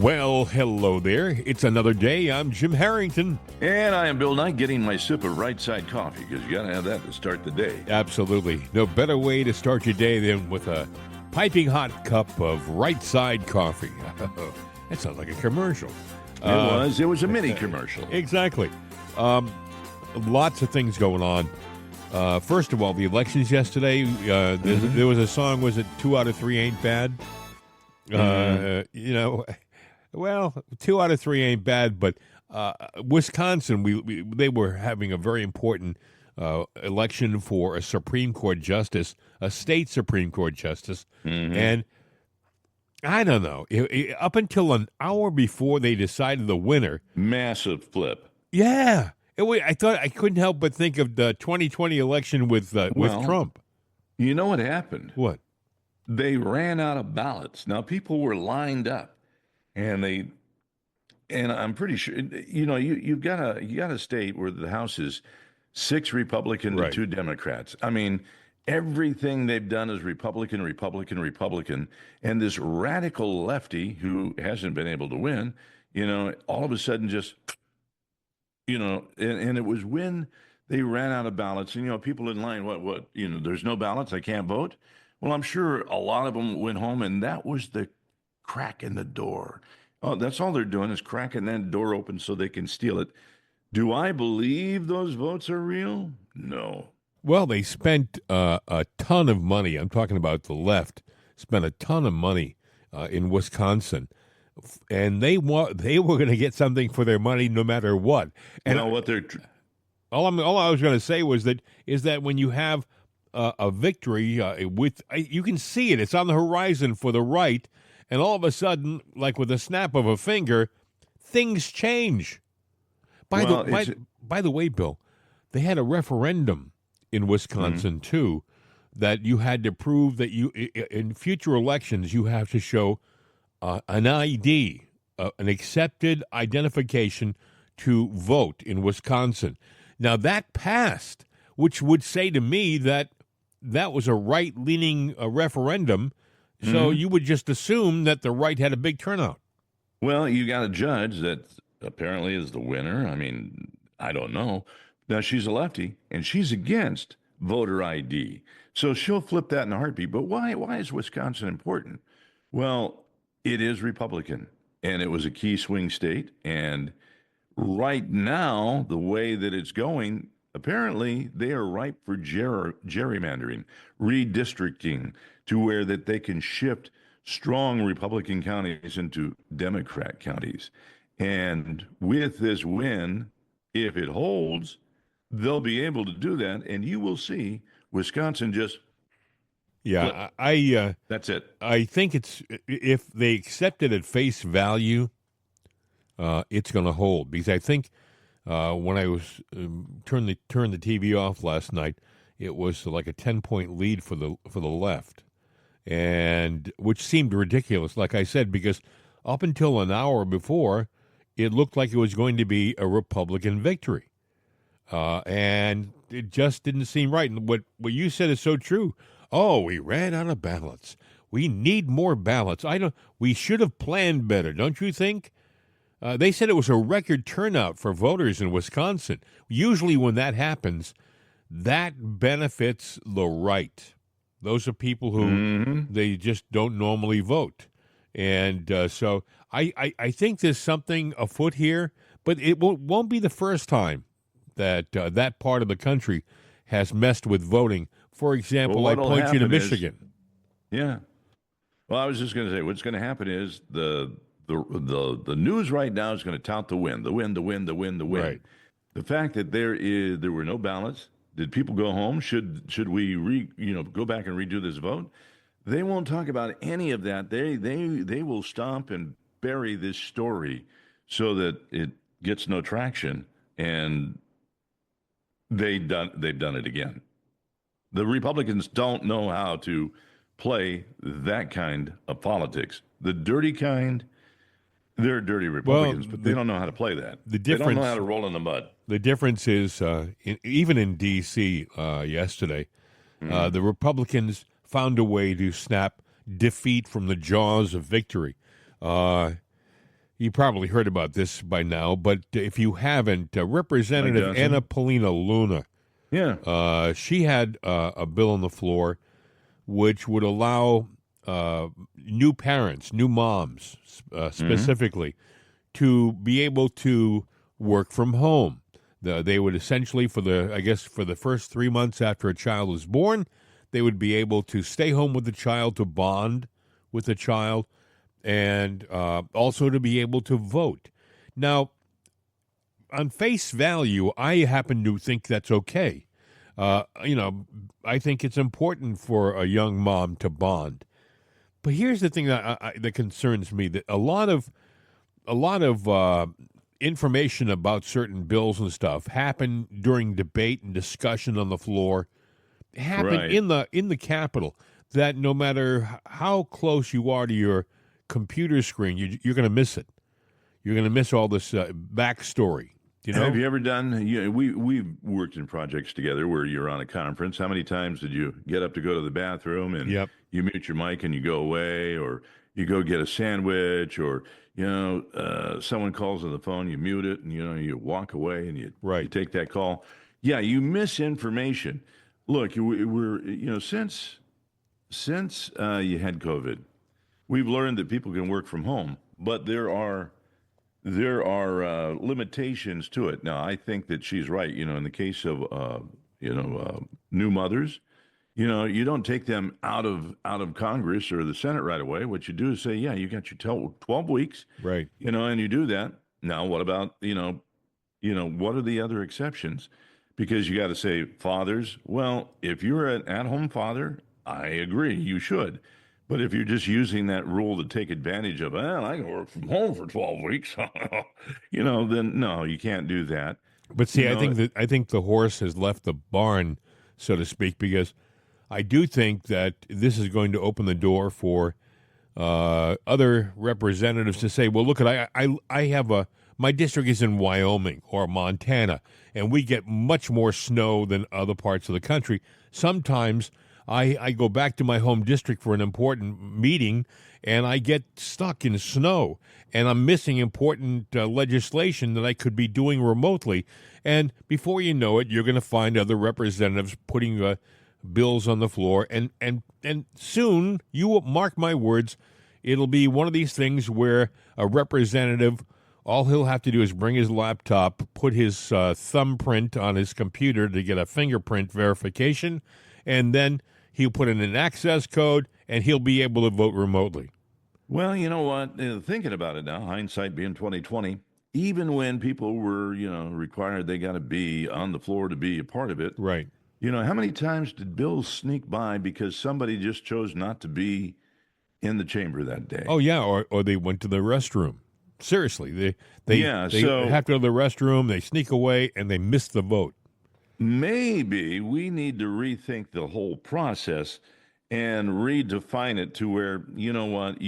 Well, hello there. It's another day. I'm Jim Harrington. And I am Bill Knight, getting my sip of right side coffee, because you got to have that to start the day. Absolutely. No better way to start your day than with a piping hot cup of right side coffee. That sounds like a commercial. It was a mini commercial. Exactly. Lots of things going on. First of all, the elections yesterday, there was a song, was it 2 out of 3 ain't bad? Well, 2 out of 3 ain't bad, but Wisconsin, they were having a very important election for a Supreme Court justice, a state Supreme Court justice, and I don't know, up until an hour before they decided the winner. Massive flip. Yeah. I thought I couldn't help but think of the 2020 election with Trump. You know what happened? What? They ran out of ballots. Now, people were lined up, and I'm pretty sure, you've got a state where the House is 6 Republican to 2 Democrats. I mean, everything they've done is Republican, Republican, Republican, and this radical lefty who hasn't been able to win, all of a sudden just, and it was when they ran out of ballots, and, people in line, there's no ballots, I can't vote. Well, I'm sure a lot of them went home, and that was the crack in the door. Oh, that's all they're doing is cracking that door open so they can steal it. Do I believe those votes are real? No. Well, they spent a ton of money. I'm talking about the left. Spent a ton of money in Wisconsin, and they were going to get something for their money no matter what. And what they're all I was going to say is that when you have a victory you can see it. It's on the horizon for the right, and all of a sudden, like with a snap of a finger, things change. By the way, Bill, they had a referendum in Wisconsin too, that you had to prove that you in future elections you have to show an ID, an accepted identification to vote in Wisconsin. Now that passed, which would say to me that was a right-leaning referendum, so you would just assume that the right had a big turnout. Well, you got a judge that apparently is the winner. I mean, I don't know. Now, she's a lefty, and she's against voter ID. So she'll flip that in a heartbeat. But why is Wisconsin important? Well, it is Republican, and it was a key swing state. And right now, the way that it's going, apparently, they are ripe for gerrymandering, redistricting, to where that they can shift strong Republican counties into Democrat counties. And with this win, if it holds, they'll be able to do that, and you will see Wisconsin just flip. That's it. I think if they accept it at face value, it's going to hold, because I think when I was turned the TV off last night, it was like a 10-point lead for the left, and which seemed ridiculous, like I said, because up until an hour before, it looked like it was going to be a Republican victory, and it just didn't seem right. And what you said is so true. Oh, we ran out of ballots. We need more ballots. We should have planned better, don't you think? They said it was a record turnout for voters in Wisconsin. Usually when that happens, that benefits the right. Those are people who they just don't normally vote. And so I think there's something afoot here, but it won't be the first time that that part of the country has messed with voting. For example, I point you to Michigan. Well, I was just going to say, what's going to happen is the news right now is going to tout the win. Right. The fact that there were no ballots. Did people go home? Should we go back and redo this vote? They won't talk about any of that. They will stomp and bury this story so that it gets no traction, and they've done it again. The Republicans don't know how to play that kind of politics. The dirty kind. They're dirty Republicans, but they don't know how to play that. They don't know how to roll in the mud. The difference is, even in D.C. Yesterday, the Republicans found a way to snap defeat from the jaws of victory. You probably heard about this by now, but if you haven't, Mike Representative Anna Johnson. Polina Luna, Yeah. she had a bill on the floor which would allow new parents, new moms Hmm. specifically, to be able to work from home. They would essentially, for the first 3 months after a child is born, they would be able to stay home with the child to bond with the child and also to be able to vote. Now, on face value, I happen to think that's okay. I think it's important for a young mom to bond. But here's the thing that concerns me: that a lot of information about certain bills and stuff happen during debate and discussion on the floor, happen Right. in the Capitol. That no matter how close you are to your computer screen, you're going to miss it. You're going to miss all this backstory. You Have know? you ever done? We've worked in projects together where you're on a conference. How many times did you get up to go to the bathroom and Yep. you mute your mic and you go away, or you go get a sandwich, or someone calls on the phone, you mute it, and you walk away and you Right. take that call. Yeah, you miss information. Look, we're since you had COVID, we've learned that people can work from home, but there are limitations to it. Now, I think that she's right. In the case of new mothers, you don't take them out of Congress or the Senate right away. What you do is say, yeah, you got your 12 weeks, Right. and you do that. Now, what about what are the other exceptions? Because you got to say, fathers, well, if you're an at-home father, I agree, you should. But if you're just using that rule to take advantage of, well, I can work from home for 12 weeks, then no, you can't do that. But You see, know, I think the horse has left the barn, so to speak, because I do think that this is going to open the door for other representatives to say, "Well, look, I have my district is in Wyoming or Montana, and we get much more snow than other parts of the country. Sometimes I go back to my home district for an important meeting, and I get stuck in snow, and I'm missing important legislation that I could be doing remotely. And before you know it, you're going to find other representatives putting bills on the floor, and soon you will mark my words. It'll be one of these things where a representative, all he'll have to do is bring his laptop, put his thumbprint on his computer to get a fingerprint verification, and then he'll put in an access code, and he'll be able to vote remotely. well, you know what? Thinking about it now, hindsight being 2020, even when people were, required they got to be on the floor to be a part of it, Right. how many times did bills sneak by because somebody just chose not to be in the chamber that day? Oh yeah, or they went to the restroom. Seriously, Yeah, they so have to go to the restroom. They sneak away and they miss the vote. maybe we need to rethink the whole process and redefine it to where, you know what,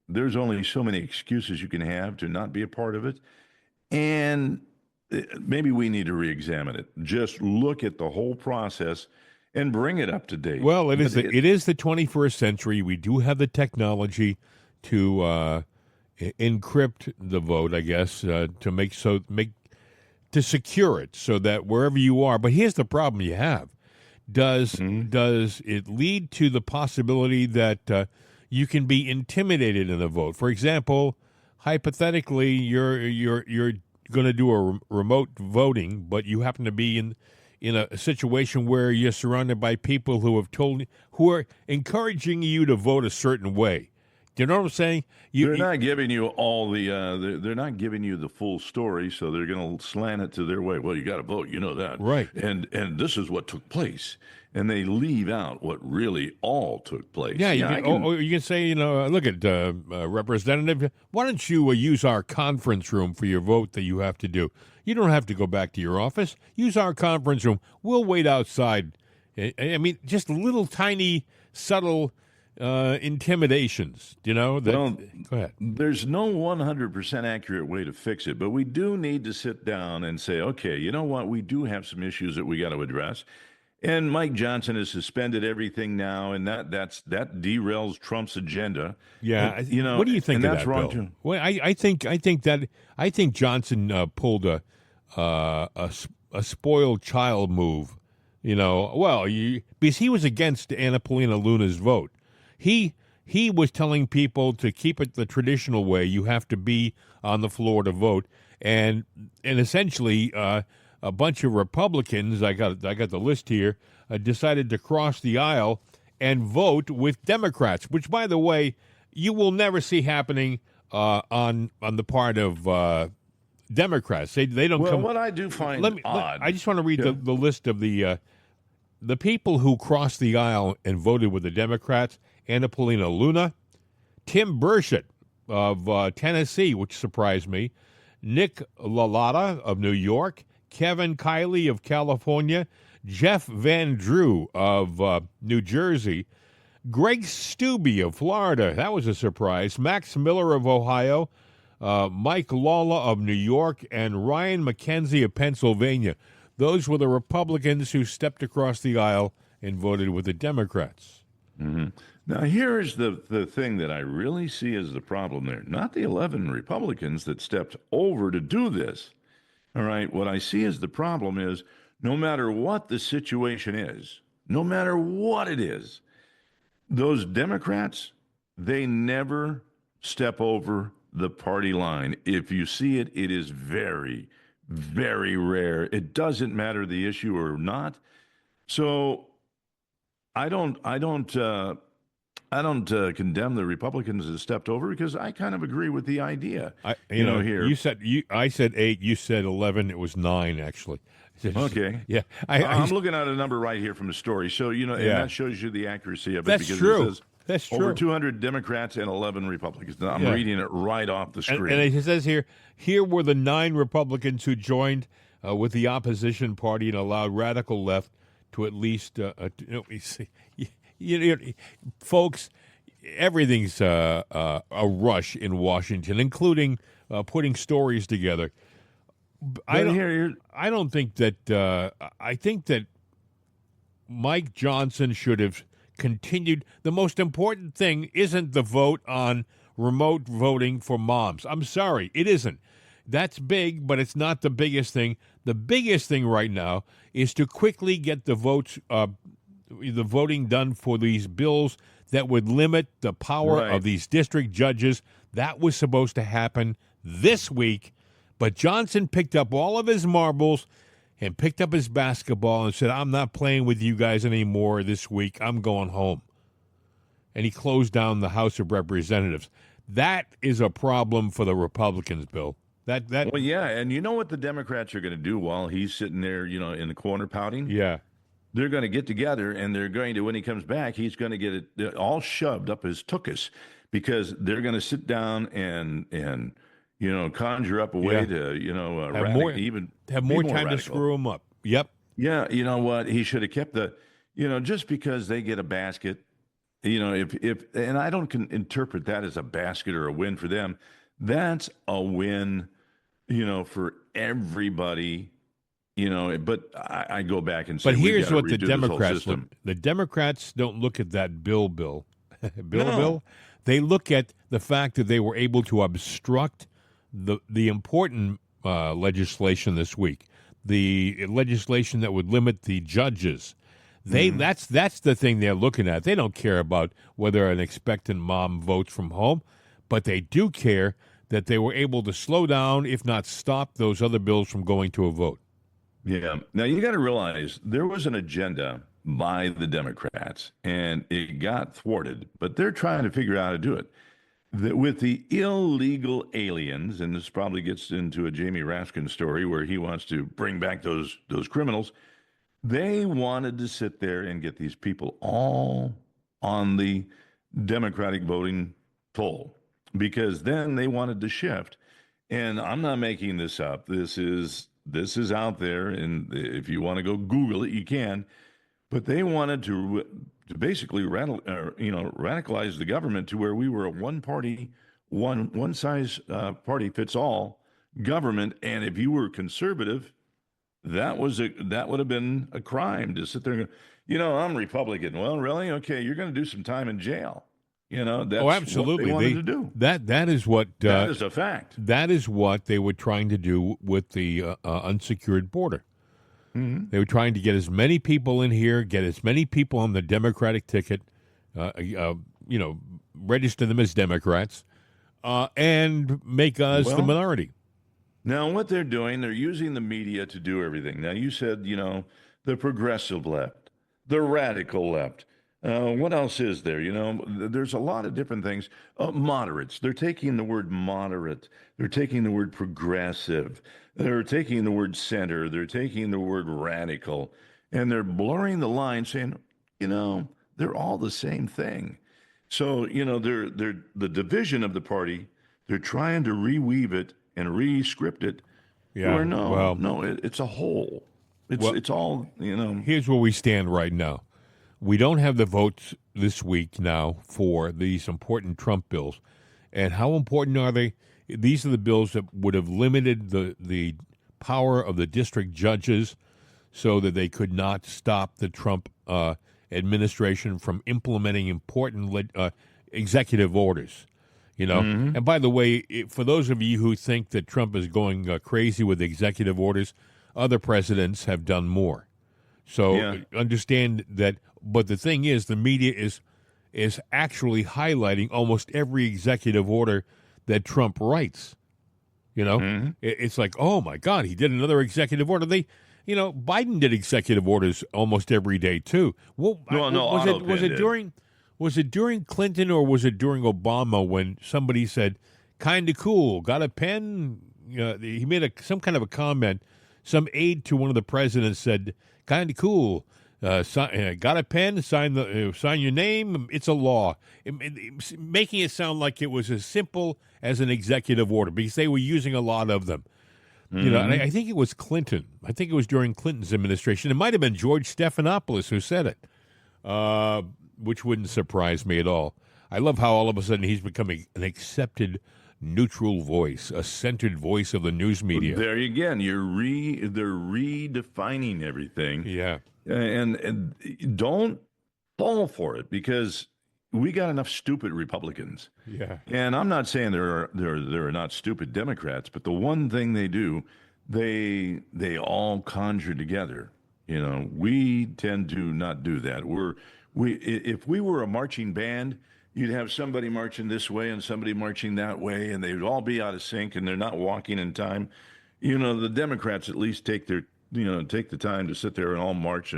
there's only so many excuses you can have to not be a part of it. And maybe we need to re-examine it. Just look at the whole process and bring it up to date. Well, But it is the 21st century. We do have the technology to encrypt the vote, I guess, to make to secure it so that wherever you are. But here's the problem you have: Mhm. does it lead to the possibility that you can be intimidated in a vote? For example, hypothetically, you're going to do a remote voting, but you happen to be in a situation where you're surrounded by people who are encouraging you to vote a certain way. Do you know what I'm saying? They're not giving you all the they're not giving you the full story, so they're going to slant it to their way. Well, you got to vote, you know that, Right. and this is what took place, and they leave out what really all took place. Yeah, you Yeah, can. I can. You can say, look at Representative. Why don't you use our conference room for your vote that you have to do? You don't have to go back to your office. Use our conference room. We'll wait outside. I mean, just little tiny, subtle intimidations. Well, Go ahead. there's no 100% accurate way to fix it, but we do need to sit down and say, okay, you know what? We do have some issues that we got to address. And Mike Johnson has suspended everything now, and that derails Trump's agenda. Yeah, And you know, what do you think and of that's that, wrong Bill? too. Well, I think Johnson pulled a spoiled child move. Because he was against Anna Paulina Luna's vote. He he was telling people to keep it the traditional way. You have to be on the floor to vote, and essentially a bunch of Republicans. I got the list here. Decided to cross the aisle and vote with Democrats, which, by the way, you will never see happening on the part of Democrats. They don't Well, come. what I do find I odd, just want to read yeah, the list of the people who crossed the aisle and voted with the Democrats: Anna Paulina Luna, Tim Burchett of Tennessee, which surprised me, Nick LaLotta of New York, Kevin Kiley of California, Jeff Van Drew of New Jersey, Greg Stubbe of Florida. That was a surprise. Max Miller of Ohio, Mike Lawler of New York, and Ryan McKenzie of Pennsylvania. Those were the Republicans who stepped across the aisle and voted with the Democrats. mhm. Now, here is the thing that I really see as the problem there. Not the 11 Republicans that stepped over to do this. All right. What I see as the problem is no matter what the situation is, no matter what it is, those Democrats, they never step over the party line. If you see it, it is very, very rare. It doesn't matter the issue or not. So I don't, I don't, I don't condemn the Republicans that stepped over because I kind of agree with the idea. Here. I said 8, you said 11. It was 9 actually. Okay. Yeah, I'm looking at a number right here from the story. So, and yeah, that shows you the accuracy of it that's because it true. says That's over true. 200 Democrats and 11 Republicans. Now, I'm Yeah. reading it right off the And screen. it says here were the 9 Republicans who joined with the opposition party and allowed radical left to at least, you see, folks, everything's a rush in Washington, including putting stories together. But here, I don't think that. I think that Mike Johnson should have continued. The most important thing isn't the vote on remote voting for moms. I'm sorry, it isn't. That's big, but it's not the biggest thing. The biggest thing right now is to quickly get the voting done for these bills that would limit the power right. of these district judges. That was supposed to happen this week, but Johnson picked up all of his marbles and picked up his basketball and said, I'm not playing with you guys anymore this week. I'm going home. And he closed down the House of Representatives. That is a problem for the Republicans, Bill. Well, yeah, and you know what the Democrats are going to do while he's sitting there, in the corner pouting? Yeah. They're going to get together and they're going to, when he comes back, he's going to get it all shoved up his tuchus because they're going to sit down and conjure up a way to, have more be time radical. to screw him up. Yep. Yeah, you know what? He should have kept just because they get a basket, if and I don't interpret that as a basket or a win for them. That's a win, for everybody. But I go back and say, But here's what the redo this whole Democrats system. look. The Democrats don't look at that bill. No. They look at the fact that they were able to obstruct the important legislation this week, the legislation that would limit the judges. That's the thing they're looking at. They don't care about whether an expectant mom votes from home, but they do care that they were able to slow down, if not stop, those other bills from going to a vote. Yeah. Now you got to realize there was an agenda by the Democrats and it got thwarted, but they're trying to figure out how to do it. With the illegal aliens, and this probably gets into a Jamie Raskin story where he wants to bring back those criminals. They wanted to sit there and get these people all on the Democratic voting poll because then they wanted to shift. And I'm not making this up. This is out there, and if you want to go Google it, you can. But they wanted to basically radicalize the government to where we were a one size party fits all government, and if you were conservative, that would have been a crime to sit there and go, I'm Republican. Well, really? Okay, you're going to do some time in jail. Oh, That's what they absolutely. wanted to do. That is what That is a fact. that is what they were trying to do with the unsecured border. Mm-hmm. They were trying to get as many people in here, get as many people on the Democratic ticket, register them as Democrats, and make us the minority. Now, what they're doing, they're using the media to do everything. Now, you said, the progressive left, the radical left. What else is there? There's a lot of different things. Moderates. They're taking the word moderate. They're taking the word progressive. They're taking the word center. They're taking the word radical. And they're blurring the line saying, they're all the same thing. So, they're the division of the party. They're trying to reweave it and re-script it. Yeah. It's a whole. It's all. Here's where we stand right now. We don't have the votes this week now for these important Trump bills. And how important are they? These are the bills that would have limited the power of the district judges so that they could not stop the Trump administration from implementing important executive orders. Mm-hmm. And by the way, for those of you who think that Trump is going crazy with executive orders, other presidents have done more. So understand that. But the thing is, the media is actually highlighting almost every executive order that Trump writes. Mm-hmm. It's like, oh my God, he did another executive order. Biden did executive orders almost every day too. Well, was it during Clinton or was it during Obama when somebody said, "Kind of cool, got a pen"? He made some kind of a comment. Some aide to one of the presidents said, "Kind of cool." Got a pen? Sign your name. It's a law. Making it sound like it was as simple as an executive order because they were using a lot of them. Mm-hmm. And I think it was Clinton. I think it was during Clinton's administration. It might have been George Stephanopoulos who said it, which wouldn't surprise me at all. I love how all of a sudden he's becoming an accepted neutral voice, a centered voice of the news media. There again, they're redefining everything. Yeah. And don't fall for it because we got enough stupid Republicans. Yeah. And I'm not saying there are not stupid Democrats, but the one thing they do, they all conjure together. We tend to not do that. If we were a marching band, you'd have somebody marching this way and somebody marching that way, and they'd all be out of sync and they're not walking in time. The Democrats at least take the time to sit there and all march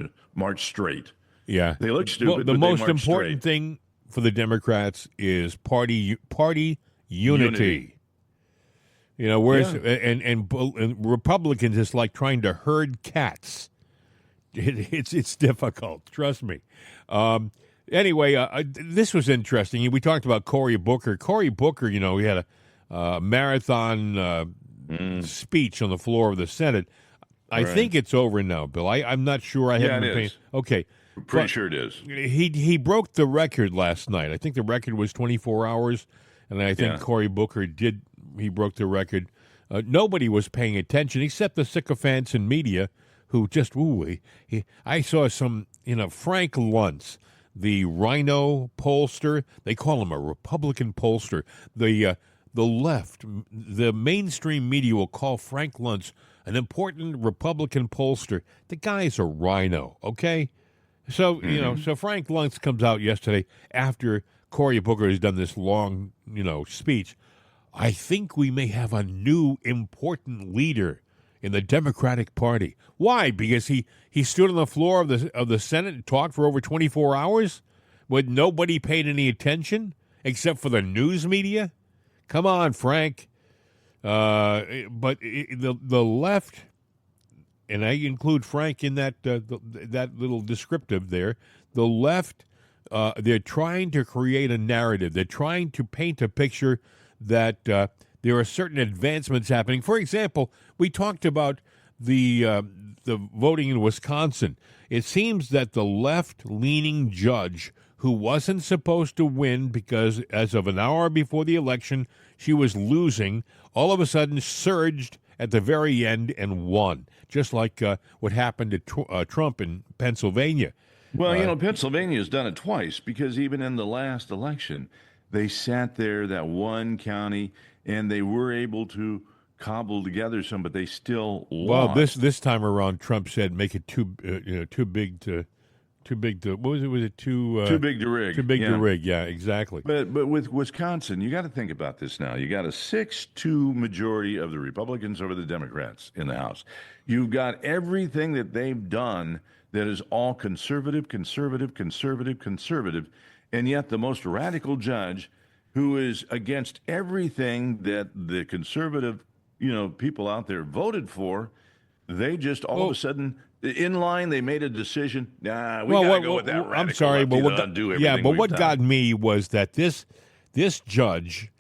straight. Yeah. They look stupid, well, the but most they march important straight. thing for the Democrats is party unity. Whereas and Republicans is like trying to herd cats. It's difficult, trust me. Anyway, this was interesting. We talked about Cory Booker. Cory Booker, he had a marathon speech on the floor of the Senate. I think it's over now, Bill. I'm not sure. I haven't been paying. Okay. Pretty sure it is. He broke the record last night. I think the record was 24 hours, and I think Cory Booker he broke the record. Nobody was paying attention except the sycophants in media who just, I saw some, Frank Luntz, the rhino pollster. They call him a Republican pollster. The left, the mainstream media will call Frank Luntz an important Republican pollster. The guy's a rhino, okay? So, so Frank Luntz comes out yesterday after Cory Booker has done this long, speech. I think we may have a new important leader in the Democratic Party. Why? Because he stood on the floor of the Senate and talked for over 24 hours when nobody paid any attention except for the news media? Come on, Frank. But the left, and I include Frank in that that little descriptive there, the left, they're trying to create a narrative. They're trying to paint a picture that there are certain advancements happening. For example, we talked about the voting in Wisconsin. It seems that the left-leaning judge who wasn't supposed to win because as of an hour before the election, she was losing, all of a sudden surged at the very end and won, just like what happened to Trump in Pennsylvania. Well, Pennsylvania's done it twice because even in the last election, they sat there, that one county, and they were able to cobble together some, but they still Well, lost. this time around, Trump said make it too big to what was it? Was it Too big to too rig. big to Yeah. rig? Yeah, exactly. But with Wisconsin, you got to think about this now. You got a 6-2 majority of the Republicans over the Democrats in the House. You've got everything that they've done that is all conservative, conservative, conservative, conservative, and yet the most radical judge who is against everything that the conservative, people out there voted for, they just all of a Well, sudden in line they made a decision. Nah, we well, got to go with that I'm radical sorry, lefty but to undo yeah, everything but we've what done. got me was that this judge,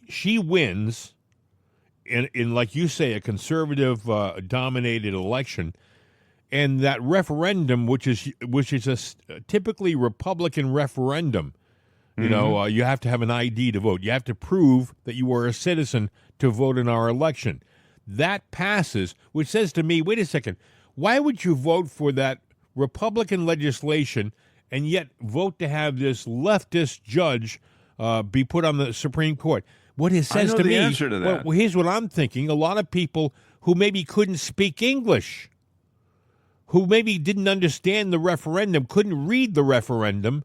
she wins in like you say a conservative dominated election, and that referendum, which is typically Republican referendum. You have to have an ID to vote. You have to prove that you are a citizen to vote in our election. That passes, which says to me, wait a second, why would you vote for that Republican legislation and yet vote to have this leftist judge be put on the Supreme Court? What it I says know to the me, answer to that. well, here's what I'm thinking. A lot of people who maybe couldn't speak English, who maybe didn't understand the referendum, couldn't read the referendum,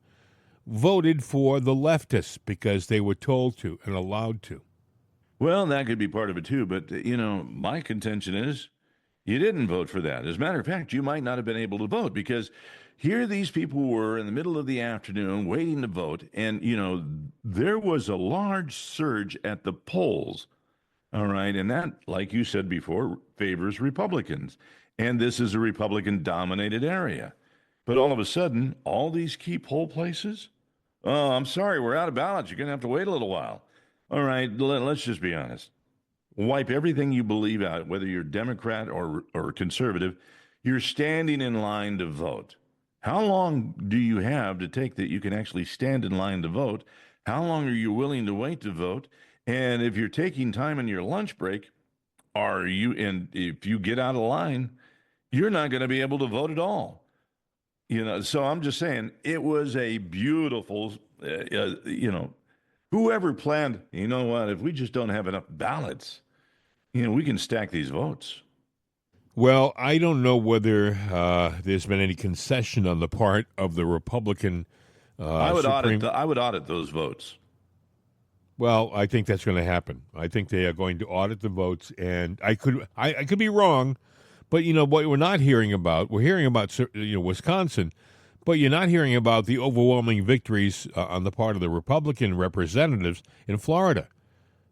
voted for the leftists because they were told to and allowed to. Well, that could be part of it too. But, my contention is you didn't vote for that. As a matter of fact, you might not have been able to vote because here these people were in the middle of the afternoon waiting to vote. And, there was a large surge at the polls. All right. And that, like you said before, favors Republicans. And this is a Republican dominated area. But all of a sudden, all these key poll places, oh, I'm sorry, we're out of ballots. You're going to have to wait a little while. All right, let's just be honest. Wipe everything you believe out, whether you're Democrat or conservative. You're standing in line to vote. How long do you have to take that you can actually stand in line to vote? How long are you willing to wait to vote? And if you're taking time in your lunch break, and if you get out of line, you're not going to be able to vote at all. So I'm just saying it was a beautiful, whoever planned, you know what, if we just don't have enough ballots, we can stack these votes. Well, I don't know whether there's been any concession on the part of the Republican Supreme. I would audit those votes. Well, I think that's going to happen. I think they are going to audit the votes, and I could be wrong, but what we're not hearing about. We're hearing about Wisconsin, but you're not hearing about the overwhelming victories on the part of the Republican representatives in Florida.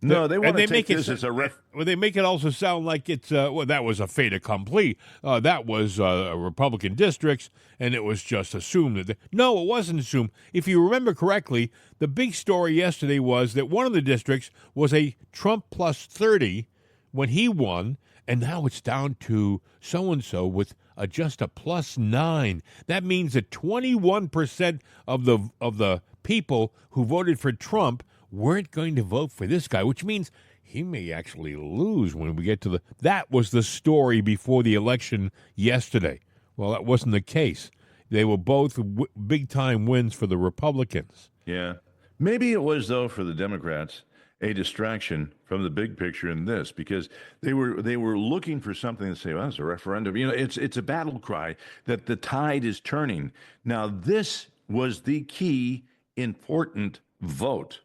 No, they want to take make this as a ref. Well, they make it also sound like it's that was a fait accompli. That was Republican districts, and it was just assumed that. No, it wasn't assumed. If you remember correctly, the big story yesterday was that one of the districts was a Trump plus 30 when he won, and now it's down to so and so with just a plus 9. That means that 21% of the people who voted for Trump weren't going to vote for this guy, which means he may actually lose when we get to the. That was the story before the election yesterday. Well, that wasn't the case. They were both big time wins for the Republicans. Yeah. Maybe it was, though, for the Democrats, a distraction from the big picture in this, because they were looking for something to say, well, it's a referendum. It's a battle cry that the tide is turning. Now, this was the key important vote.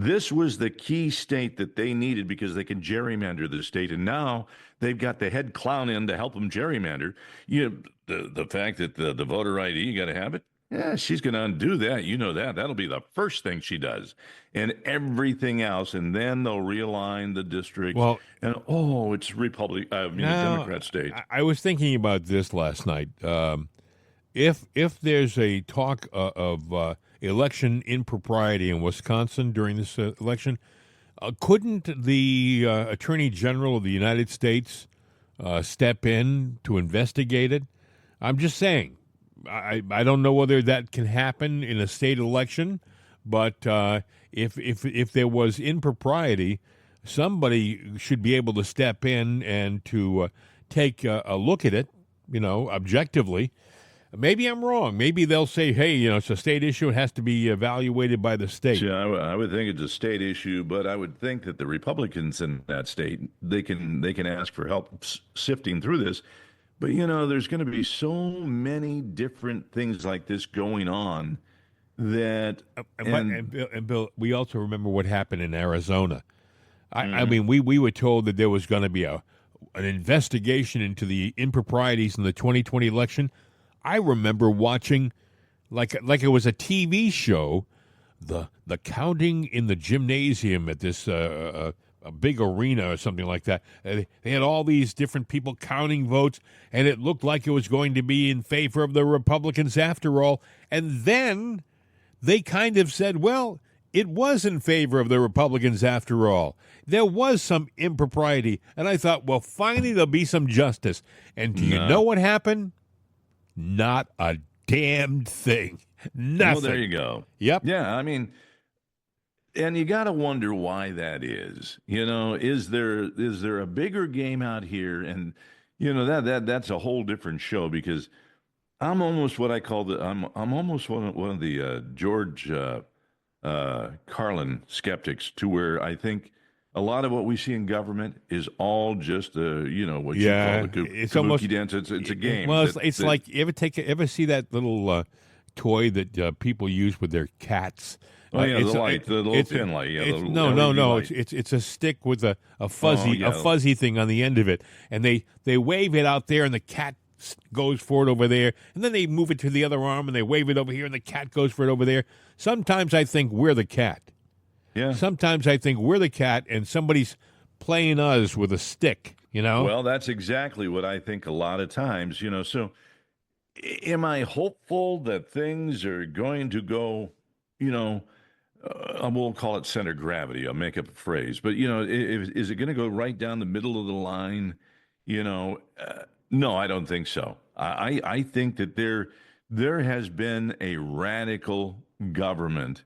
This was the key state that they needed because they can gerrymander the state. And now they've got the head clown in to help them gerrymander. The fact that the voter ID, you got to have it. Yeah, she's going to undo that. You know that. That'll be the first thing she does. And everything else. And then they'll realign the districts. Well, and, it's a Democrat state. I was thinking about this last night. If there's a talk of election impropriety in Wisconsin during this election, couldn't the Attorney General of the United States step in to investigate it? I'm just saying. I don't know whether that can happen in a state election, but if there was impropriety, somebody should be able to step in and to take a look at it, objectively. Maybe I'm wrong. Maybe they'll say, hey, it's a state issue. It has to be evaluated by the state. See, I would think it's a state issue, but I would think that the Republicans in that state they can ask for help sifting through this. But there's going to be so many different things like this going on that And Bill, we also remember what happened in Arizona. I mean, we were told that there was going to be an investigation into the improprieties in the 2020 election. I remember watching, like it was a TV show, the counting in the gymnasium at this a big arena or something like that. They had all these different people counting votes, and it looked like it was going to be in favor of the Republicans after all. And then they kind of said, well, it was in favor of the Republicans after all. There was some impropriety. And I thought, well, finally there'll be some justice. And do you know what happened? Not a damn thing. Nothing. Well, there you go. Yep. Yeah, I mean, and you got to wonder why that is. Is there a bigger game out here? And that's a whole different show, because I'm almost what I call I'm almost one of the George Carlin skeptics, to where I think a lot of what we see in government is all just what you call the kabuki dance. It's a game. Well, it's like you ever see that little toy that people use with their cats? Oh yeah, the little pin light. Yeah, no. light. It's a stick with a fuzzy thing on the end of it, and they wave it out there, and the cat goes for it over there, and then they move it to the other arm, and they wave it over here, and the cat goes for it over there. Sometimes I think we're the cat. Yeah. Sometimes I think we're the cat, and somebody's playing us with a stick. Well, that's exactly what I think a lot of times. So, am I hopeful that things are going to go? I won't call it center gravity. I'll make up a phrase, but is it going to go right down the middle of the line? No, I don't think so. I think that there has been a radical government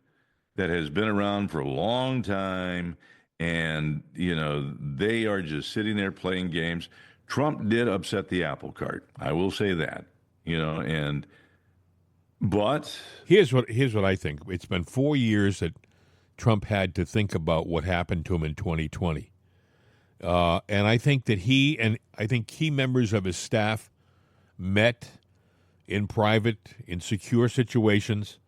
that has been around for a long time, and they are just sitting there playing games. Trump did upset the apple cart. I will say that. But here's what I think. It's been 4 years that Trump had to think about what happened to him in 2020. And I think that I think key members of his staff met in private, in secure situations,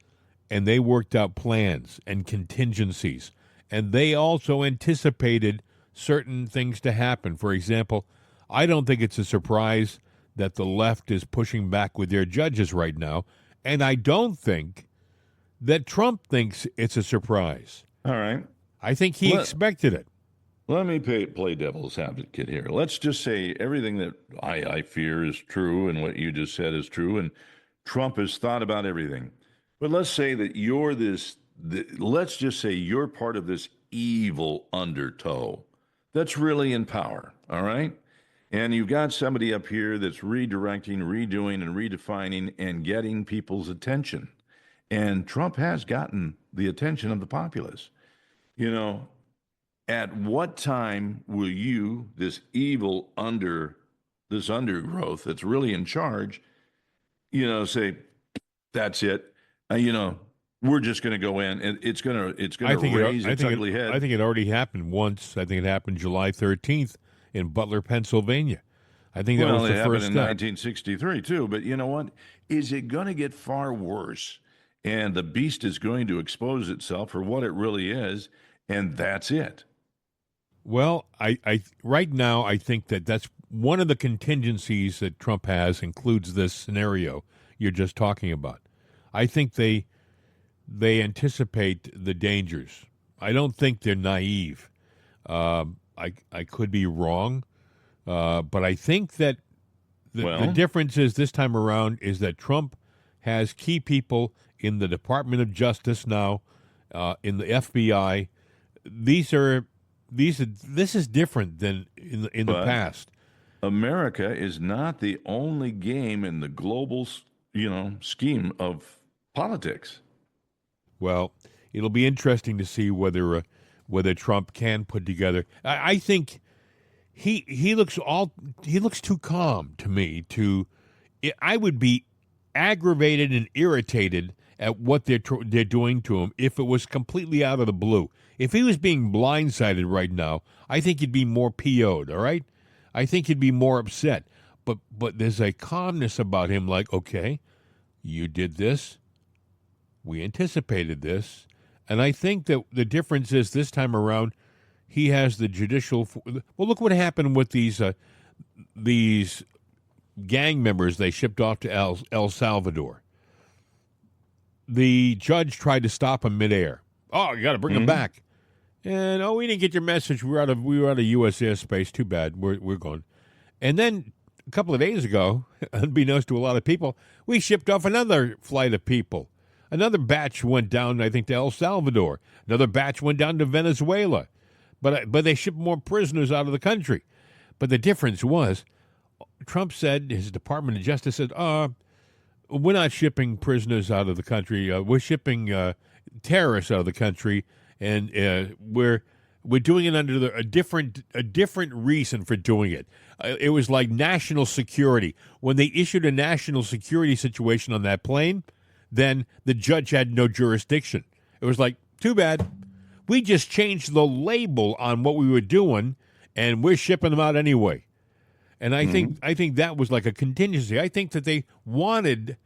and they worked out plans and contingencies. And they also anticipated certain things to happen. For example, I don't think it's a surprise that the left is pushing back with their judges right now. And I don't think that Trump thinks it's a surprise. All right. I think he expected it. Let me play devil's advocate here. Let's just say everything that I fear is true, and what you just said is true, and Trump has thought about everything. But let's say that let's just say you're part of this evil undertow that's really in power, all right? And you've got somebody up here that's redirecting, redoing, and redefining and getting people's attention. And Trump has gotten the attention of the populace. At what time will you, this evil this undergrowth that's really in charge, say, that's it. We're just going to go in, and it's going to raise its ugly head. I think it already happened once. I think it happened July 13th in Butler, Pennsylvania. I think that was the first step. It happened in 1963 too. But you know what? Is it going to get far worse? And the beast is going to expose itself for what it really is, and that's it. Well, I right now I think that's one of the contingencies that Trump has includes this scenario you're just talking about. I think they anticipate the dangers. I don't think they're naive. I could be wrong, but I think that the difference is this time around is that Trump has key people in the Department of Justice now, in the FBI. This is different than in the past. America is not the only game in the global, scheme of politics. Well, it'll be interesting to see whether whether Trump can put together. I think he looks too calm to me. I would be aggravated and irritated at what they're doing to him if it was completely out of the blue. If he was being blindsided right now, I think he'd be more PO'd, all right? I think he'd be more upset. But there's a calmness about him, like, okay, you did this. We anticipated this. And I think that the difference is this time around, he has the judicial. Well, look what happened with these gang members they shipped off to El Salvador. The judge tried to stop them midair. Oh, you got to bring them back. And we didn't get your message. We were out of U.S. airspace. Too bad. We're gone. And then a couple of days ago, unbeknownst to a lot of people, we shipped off another flight of people. Another batch went down, I think, to El Salvador. Another batch went down to Venezuela. But they shipped more prisoners out of the country. But the difference was, Trump said, his Department of Justice said, we're not shipping prisoners out of the country. We're shipping terrorists out of the country, and we're doing it under a different reason for doing it. It was like national security. When they issued a national security situation on that plane, then the judge had no jurisdiction. It was like, too bad. We just changed the label on what we were doing, and we're shipping them out anyway. And I think that was like a contingency. I think that they wanted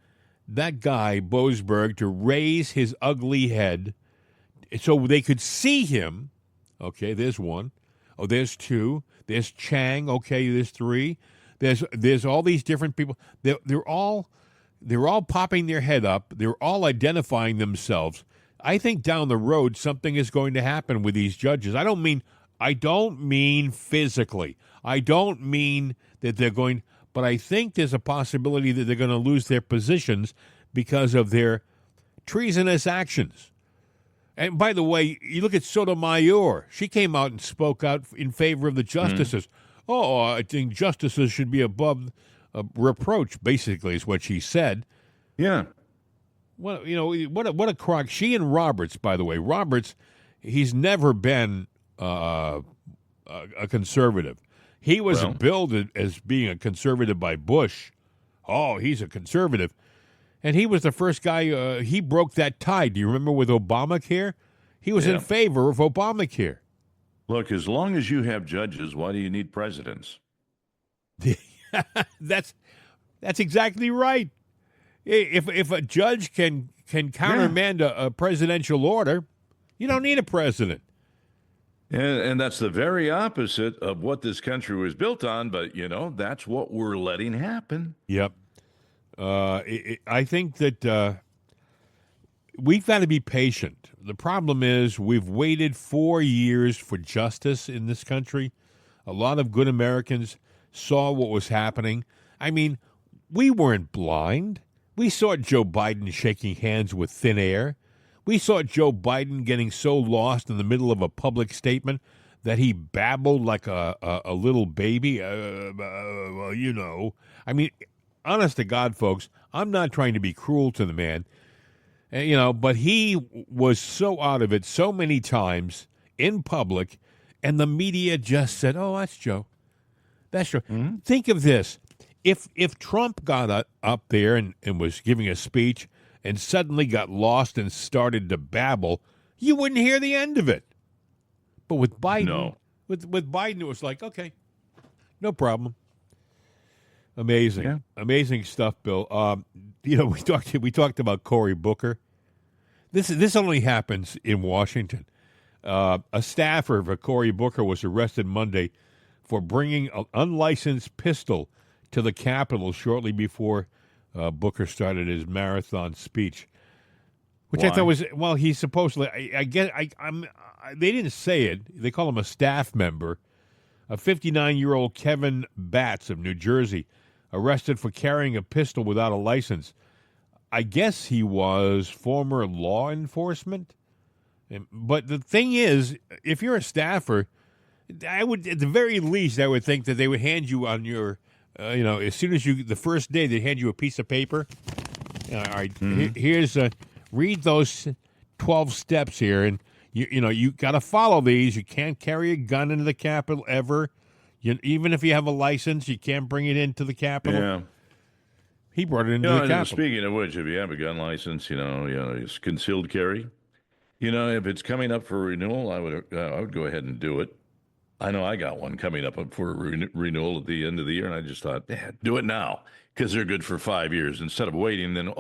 that guy, Boasberg, to raise his ugly head so they could see him. Okay, there's one. Oh, there's two. There's Chang. Okay, there's three. There's all these different people. They're all popping their head up. They're all identifying themselves. I think down the road something is going to happen with these judges. I don't mean physically. I don't mean that they're going, but I think there's a possibility that they're going to lose their positions because of their treasonous actions. And by the way, you look at Sotomayor. She came out and spoke out in favor of the justices. I think justices should be above reproach, basically, is what she said. Yeah. Well, what a crock. She and Roberts, by the way. Roberts, he's never been a conservative. He was billed as being a conservative by Bush. Oh, he's a conservative. And he was the first guy, he broke that tie. Do you remember with Obamacare? He was in favor of Obamacare. Look, as long as you have judges, why do you need presidents? That's exactly right. If a judge can countermand a presidential order, you don't need a president. And that's the very opposite of what this country was built on, but, that's what we're letting happen. Yep. I think that we've got to be patient. The problem is we've waited 4 years for justice in this country. A lot of good Americans saw what was happening. I mean, we weren't blind. We saw Joe Biden shaking hands with thin air. We saw Joe Biden getting so lost in the middle of a public statement that he babbled like a little baby. I mean, honest to God, folks, I'm not trying to be cruel to the man, but he was so out of it so many times in public, and the media just said, oh, that's Joe. That's Joe. Mm-hmm. Think of this. If Trump got up there and was giving a speech and suddenly got lost and started to babble, you wouldn't hear the end of it. But with Biden, with Biden, it was like, okay, no problem. Amazing, Amazing stuff, Bill. We talked about Cory Booker. This only happens in Washington. A staffer of Cory Booker was arrested Monday for bringing an unlicensed pistol to the Capitol shortly before Booker started his marathon speech, which I thought was he supposedly. They didn't say it. They call him a staff member. A 59-year-old Kevin Batts of New Jersey, arrested for carrying a pistol without a license. I guess he was former law enforcement. But the thing is, if you're a staffer, I would, at the very least, I would think that they would hand you on your, as soon as the first day, they'd hand you a piece of paper. All right, here's, read those 12 steps here, and You got to follow these. You can't carry a gun into the Capitol ever. Even if you have a license, you can't bring it into the Capitol. Yeah. He brought it into the Capitol. Speaking of which, if you have a gun license, it's concealed carry. If it's coming up for renewal, I would go ahead and do it. I know I got one coming up for renewal at the end of the year, and I just thought, do it now because they're good for 5 years instead of waiting. Then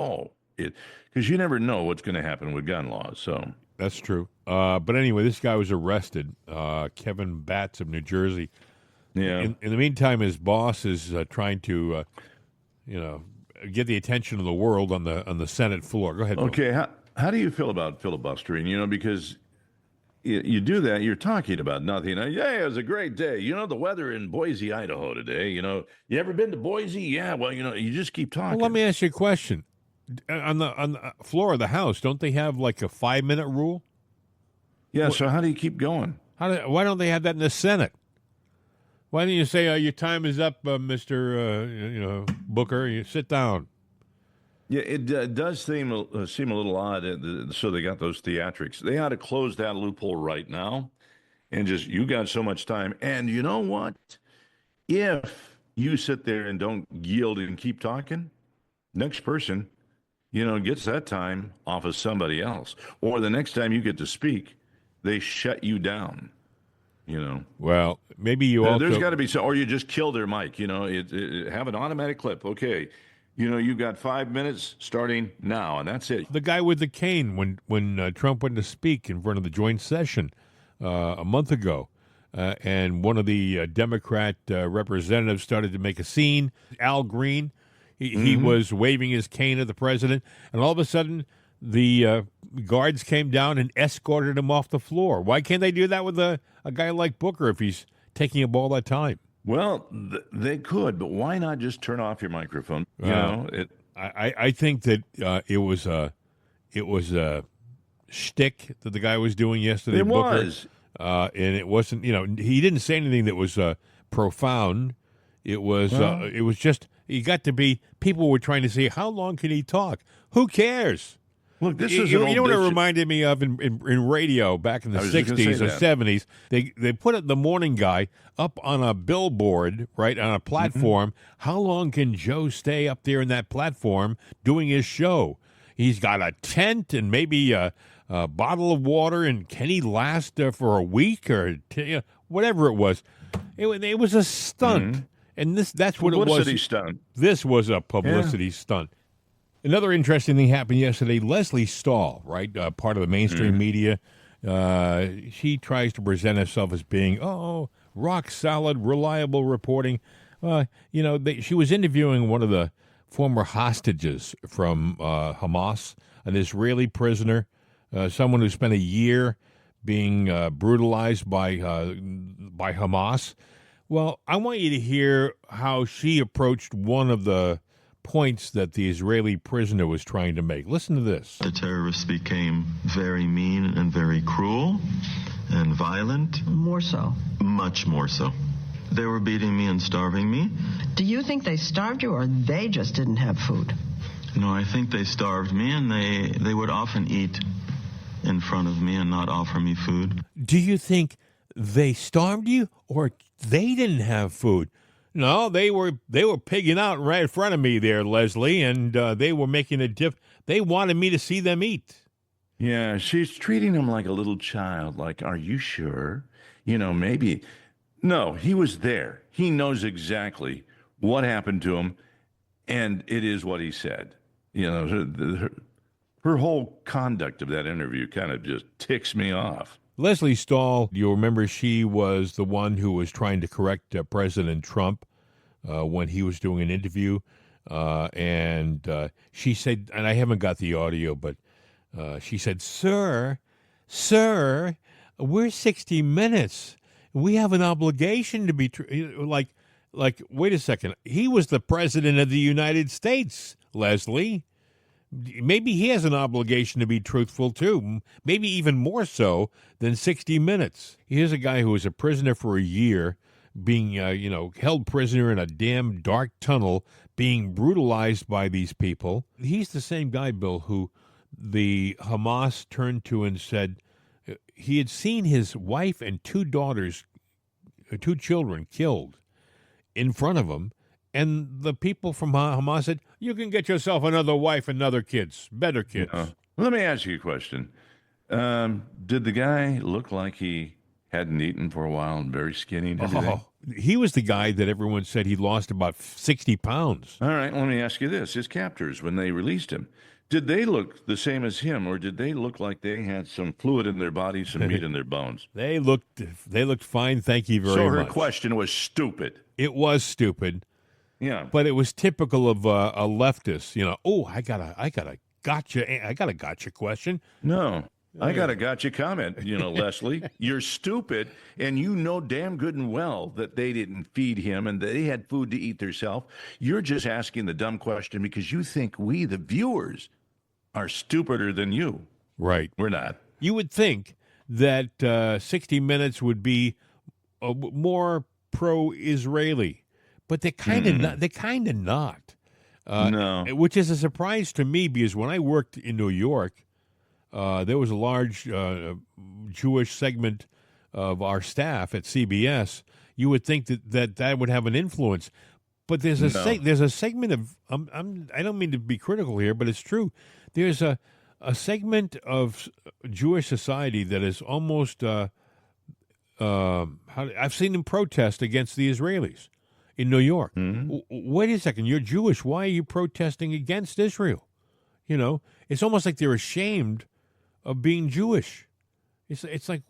because you never know what's going to happen with gun laws. So that's true. But anyway, this guy was arrested, Kevin Batts of New Jersey. Yeah. In the meantime, his boss is trying to, get the attention of the world on the Senate floor. Go ahead, Bill. Okay. How do you feel about filibustering? Because you do that, you're talking about nothing. Yeah, it was a great day. The weather in Boise, Idaho today. You ever been to Boise? Yeah. Well, you just keep talking. Well, let me ask you a question. On the floor of the House, don't they have like a 5-minute rule? Yeah. So how do you keep going? Why don't they have that in the Senate? Why don't you say your time is up, Mr. Booker? You sit down. Yeah, it does seem a little odd. So they got those theatrics. They ought to close that loophole right now, and you got so much time. And you know what? If you sit there and don't yield and keep talking, next person, gets that time off of somebody else. Or the next time you get to speak, they shut you down. Well, maybe you also... There's got to be or you just kill their mic. Have an automatic clip. Okay. You've got 5 minutes starting now, and that's it. The guy with the cane, when Trump went to speak in front of the joint session a month ago, and one of the Democrat representatives started to make a scene, Al Green, he was waving his cane at the president, and all of a sudden the guards came down and escorted him off the floor. Why can't they do that with a guy like Booker if he's taking up all that time? Well, they could, but why not just turn off your microphone? I think that it was a shtick that the guy was doing yesterday. It Booker. was, and it wasn't. He didn't say anything that was profound. It was just. He got to be. People were trying to say, how long can he talk? Who cares? Look, this is what it reminded me of in radio back in the 60s or 70s. They put the morning guy up on a billboard, right, on a platform. How long can Joe stay up there in that platform doing his show? He's got a tent and maybe a bottle of water, and can he last for a week or whatever it was? It was a stunt, and that's what it was. Publicity stunt. This was a publicity stunt. Another interesting thing happened yesterday. Leslie Stahl, right, part of the mainstream media, she tries to present herself as being, rock solid, reliable reporting. She was interviewing one of the former hostages from Hamas, an Israeli prisoner, someone who spent a year being brutalized by Hamas. Well, I want you to hear how she approached one of the points that the Israeli prisoner was trying to make. Listen to this. The terrorists became very mean and very cruel and violent. More so. Much more so. They were beating me and starving me. Do you think they starved you or they just didn't have food? No, I think they starved me, and they would often eat in front of me and not offer me food. Do you think they starved you or they didn't have food? No, they were pigging out right in front of me there, Leslie, and they were making a diff. They wanted me to see them eat. Yeah, she's treating him like a little child. Like, are you sure? Maybe. No, he was there. He knows exactly what happened to him, and it is what he said. Her whole conduct of that interview kind of just ticks me off. Leslie Stahl, you'll remember she was the one who was trying to correct President Trump when he was doing an interview. And she said, and I haven't got the audio, but she said, Sir, we're 60 Minutes. We have an obligation to be like, wait a second. He was the president of the United States, Leslie. Maybe he has an obligation to be truthful, too. Maybe even more so than 60 Minutes. Here's a guy who was a prisoner for a year, being, held prisoner in a damn dark tunnel, being brutalized by these people. He's the same guy, Bill, who the Hamas turned to and said, he had seen his wife and two children killed in front of him, and the people from Hamas said, "You can get yourself another wife and other kids, better kids." Let me ask you a question. Did the guy look like he hadn't eaten for a while and very skinny and everything? Oh, he was the guy that everyone said he lost about 60 pounds. All right, let me ask you this. His captors, when they released him, did they look the same as him, or did they look like they had some fluid in their body, some meat in their bones? They looked fine, thank you very much. So her question was stupid. It was stupid. Yeah. But it was typical of a leftist, oh, I got a gotcha question. No. I got a gotcha comment, Leslie. You're stupid, and you know damn good and well that they didn't feed him and they had food to eat themselves. You're just asking the dumb question because you think we, the viewers, are stupider than you. Right. We're not. You would think that 60 Minutes would be more pro-Israeli, but they're kind of not. They're kind of not. No. Which is a surprise to me because when I worked in New York, there was a large Jewish segment of our staff at CBS. You would think that would have an influence, but there's a there's a segment of I don't mean to be critical here, but it's true. There's a segment of Jewish society that is almost I've seen them protest against the Israelis in New York. Wait a second, you're Jewish. Why are you protesting against Israel? It's almost like they're ashamed of being Jewish. It's like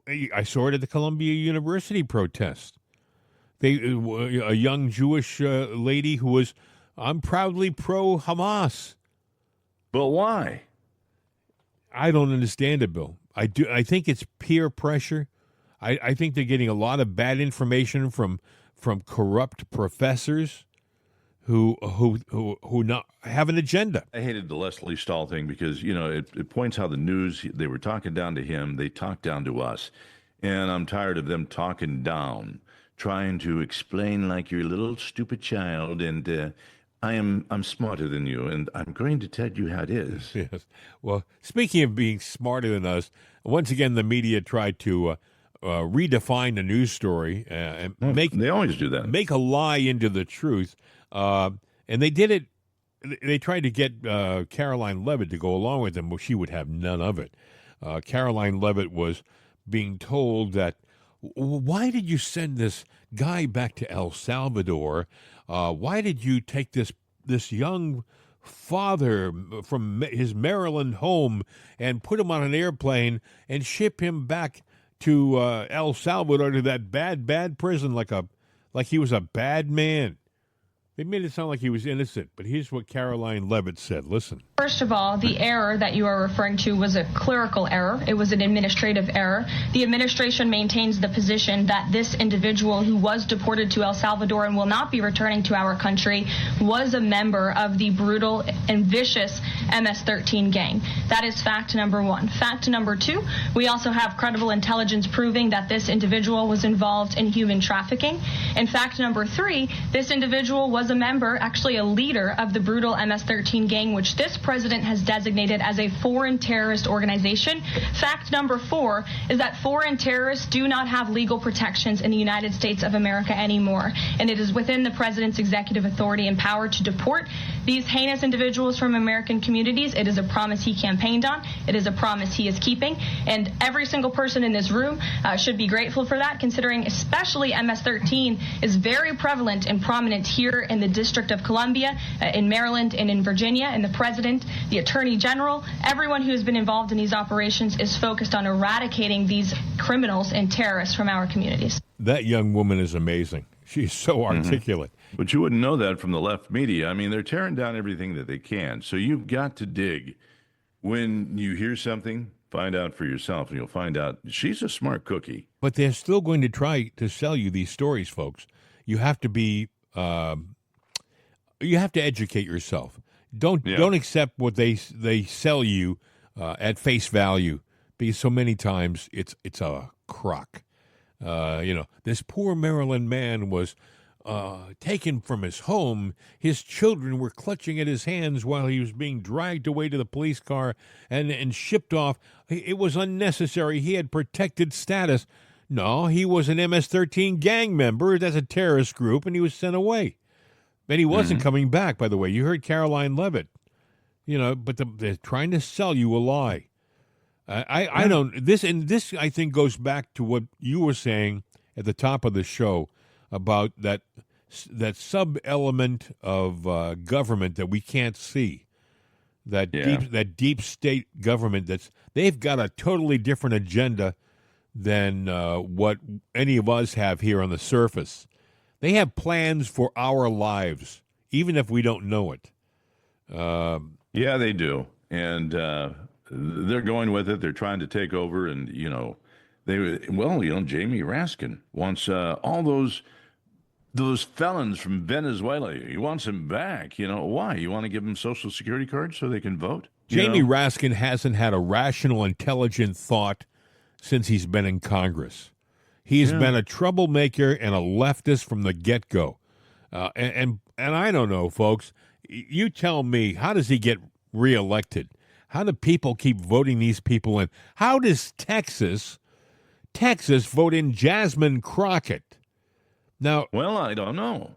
I saw it at the Columbia University protest. A young Jewish lady who was, I'm proudly pro-Hamas. But why? I don't understand it, Bill. I think it's peer pressure. I think they're getting a lot of bad information from corrupt professors who not have an agenda. I hated the Leslie Stahl thing because, it points how the news, they were talking down to him, they talked down to us. And I'm tired of them talking down, trying to explain like you're a little stupid child, and I'm smarter than you, and I'm going to tell you how it is. Yes. Well, speaking of being smarter than us, once again the media tried to redefine the news story and they always do that. Make a lie into the truth. And they did it. They tried to get Caroline Levitt to go along with them, but she would have none of it. Caroline Levitt was being told that, why did you send this guy back to El Salvador? Why did you take this young father from his Maryland home and put him on an airplane and ship him back to El Salvador, to that bad prison, like he was a bad man? They made it sound like he was innocent, but here's what Caroline Levitt said. Listen. First of all, the error that you are referring to was a clerical error. It was an administrative error. The administration maintains the position that this individual who was deported to El Salvador and will not be returning to our country was a member of the brutal and vicious MS-13 gang. That is fact number one. Fact number two, we also have credible intelligence proving that this individual was involved in human trafficking. And fact number three, this individual was a member, actually a leader of the brutal MS-13 gang, which this president has designated as a foreign terrorist organization. Fact number four is that foreign terrorists do not have legal protections in the United States of America anymore, and it is within the president's executive authority and power to deport these heinous individuals from American communities. It is a promise he campaigned on. It is a promise he is keeping, and every single person in this room should be grateful for that, considering especially MS-13 is very prevalent and prominent here in the District of Columbia, in Maryland, and in Virginia, and the president, the attorney general, everyone who has been involved in these operations is focused on eradicating these criminals and terrorists from our communities. That young woman is amazing. She's so articulate. But you wouldn't know that from the left media. I mean, they're tearing down everything that they can. So you've got to dig. When you hear something, find out for yourself, and you'll find out she's a smart cookie. But they're still going to try to sell you these stories, folks. You have to be, you have to educate yourself. Don't accept what they sell you at face value, because so many times it's a crock. This poor Maryland man was taken from his home. His children were clutching at his hands while he was being dragged away to the police car and shipped off. It was unnecessary. He had protected status. No, he was an MS-13 gang member. That's a terrorist group, and he was sent away. And he wasn't coming back, by the way. You heard Caroline Levitt. But they're trying to sell you a lie. I don't. This I think goes back to what you were saying at the top of the show about that sub element of government that we can't see. That deep state government they've got a totally different agenda than what any of us have here on the surface. They have plans for our lives, even if we don't know it. Yeah, they do. And they're going with it. They're trying to take over. And, Jamie Raskin wants all those felons from Venezuela. He wants them back. Why? You want to give them Social Security cards so they can vote? Jamie Raskin hasn't had a rational, intelligent thought since he's been in Congress. He's been a troublemaker and a leftist from the get-go. And I don't know, folks. You tell me, how does he get reelected? How do people keep voting these people in? How does Texas vote in Jasmine Crockett? Now, well, I don't know.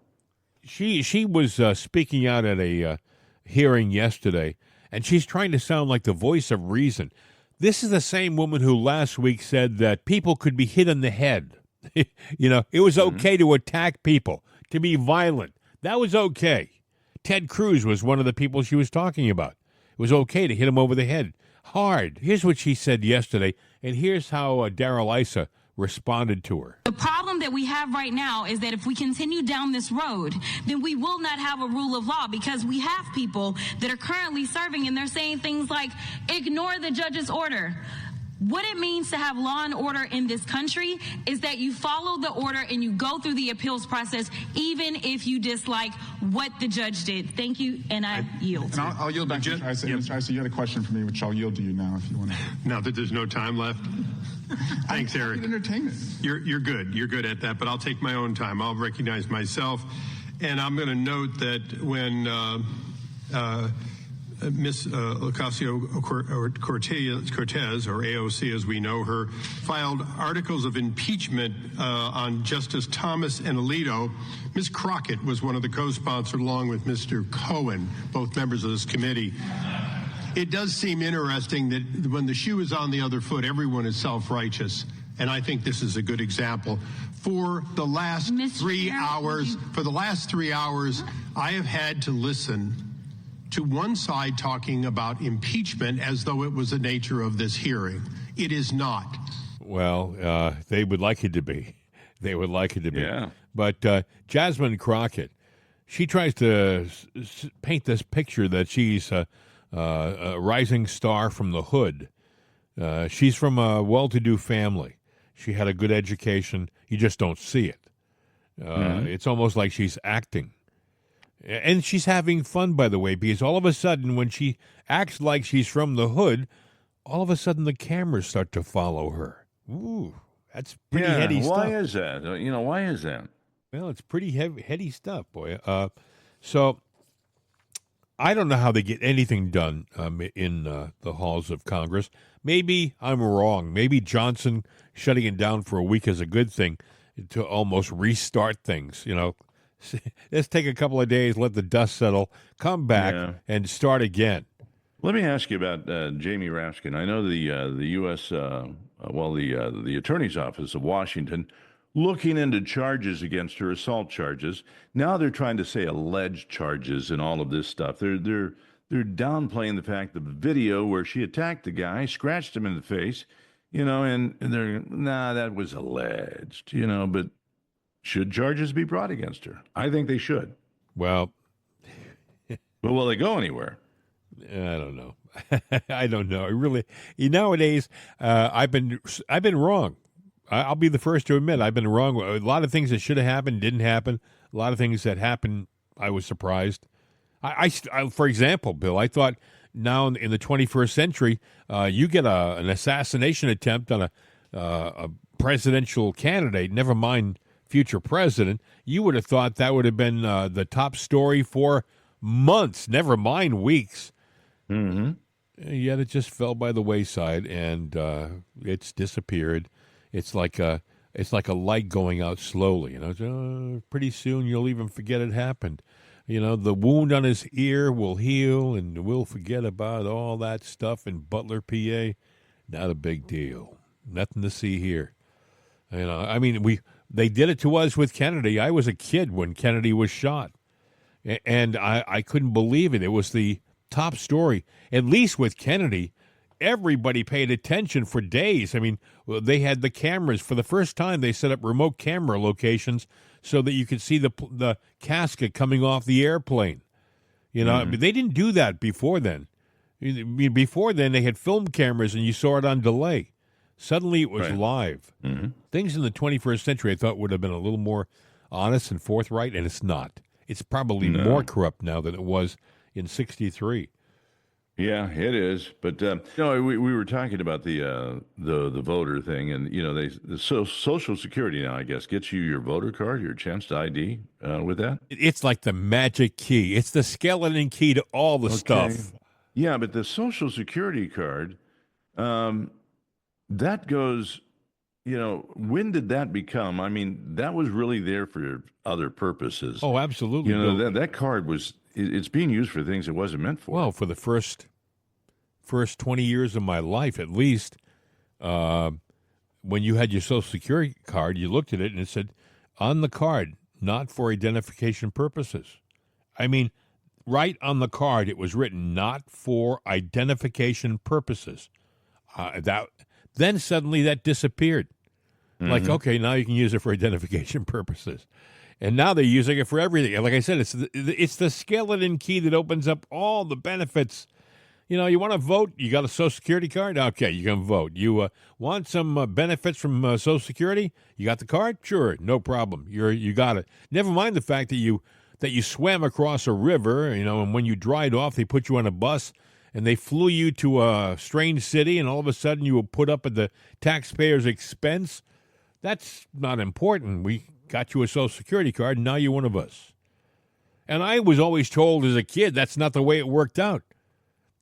She was speaking out at a hearing yesterday, and she's trying to sound like the voice of reason. This is the same woman who last week said that people could be hit in the head. It was okay to attack people, to be violent. That was okay. Ted Cruz was one of the people she was talking about. It was okay to hit him over the head hard. Here's what she said yesterday, and here's how Daryl Issa responded to her. The problem that we have right now is that if we continue down this road, then we will not have a rule of law, because we have people that are currently serving and they're saying things like, ignore the judge's order. What it means to have law and order in this country is that you follow the order and you go through the appeals process, even if you dislike what the judge did. Thank you, and I yield. And I'll yield back to Mr. Issa. Mr. Issa, you had a question for me, which I'll yield to you now if you want to. Now that there's no time left. Thanks, Eric. Entertainment. You're good. You're good at that, but I'll take my own time. I'll recognize myself, and I'm going to note that when Ms. Ocasio-Cortez, or AOC as we know her, filed articles of impeachment on Justice Thomas and Alito. Ms. Crockett was one of the co-sponsors, along with Mr. Cohen, both members of this committee. It does seem interesting that when the shoe is on the other foot, everyone is self-righteous. And I think this is a good example. For the last 3 hours, I have had to listen to one side talking about impeachment as though it was the nature of this hearing. It is not. Well, they would like it to be. They would like it to be. Yeah. But Jasmine Crockett, she tries to paint this picture that she's a rising star from the hood. She's from a well-to-do family. She had a good education. You just don't see it. It's almost like she's acting. And she's having fun, by the way, because all of a sudden, when she acts like she's from the hood, all of a sudden the cameras start to follow her. Ooh, that's pretty heady stuff. Why is that? Why is that? Well, it's pretty heady stuff, boy. So I don't know how they get anything done in the halls of Congress. Maybe I'm wrong. Maybe Johnson shutting it down for a week is a good thing to almost restart things, Let's take a couple of days, let the dust settle, come back, and start again. Let me ask you about Jamie Raskin. I know the U.S. The Attorney's Office of Washington looking into charges against her, assault charges. Now they're trying to say alleged charges and all of this stuff. They're downplaying the fact that the video where she attacked the guy, scratched him in the face, and they're that was alleged, but. Should charges be brought against her? I think they should. Well, but will they go anywhere? I don't know. I don't know. Really, nowadays, I've been wrong. I'll be the first to admit I've been wrong. A lot of things that should have happened didn't happen. A lot of things that happened, I was surprised. I for example, Bill, I thought now in the 21st century, you get an assassination attempt on a presidential candidate. Never mind future president, you would have thought that would have been the top story for months, never mind weeks. Mm-hmm. Yet it just fell by the wayside, and it's disappeared. It's like a light going out slowly. Pretty soon you'll even forget it happened. The wound on his ear will heal, and we'll forget about all that stuff in Butler, PA. Not a big deal. Nothing to see here. They did it to us with Kennedy. I was a kid when Kennedy was shot, and I couldn't believe it. It was the top story. At least with Kennedy, everybody paid attention for days. They had the cameras. For the first time, they set up remote camera locations so that you could see the casket coming off the airplane. They didn't do that before then. Before then, they had film cameras, and you saw it on delay. Suddenly, it was live. Mm-hmm. Things in the 21st century, I thought, would have been a little more honest and forthright, and it's not. It's probably more corrupt now than it was in '63. Yeah, it is. But we were talking about the voter thing, and the Social Security now, I guess, gets you your voter card, your chance to ID with that. It's like the magic key. It's the skeleton key to all the stuff. Yeah, but the Social Security card, that goes. When did that become? That was really there for other purposes. Oh, absolutely. That card was. It's being used for things it wasn't meant for. Well, for the first 20 years of my life, at least, when you had your Social Security card, you looked at it and it said, on the card, not for identification purposes. Right on the card, it was written, not for identification purposes. Then suddenly that disappeared. Mm-hmm. Like, okay, now you can use it for identification purposes. And now they're using it for everything. And like I said, it's the skeleton key that opens up all the benefits. You want to vote? You got a Social Security card? Okay, you can vote. You want some benefits from Social Security? You got the card? Sure, no problem. You got it. Never mind the fact that you swam across a river, and when you dried off, they put you on a bus, and they flew you to a strange city, and all of a sudden you were put up at the taxpayer's expense. That's not important. We got you a Social Security card, and now you're one of us. And I was always told as a kid that's not the way it worked out.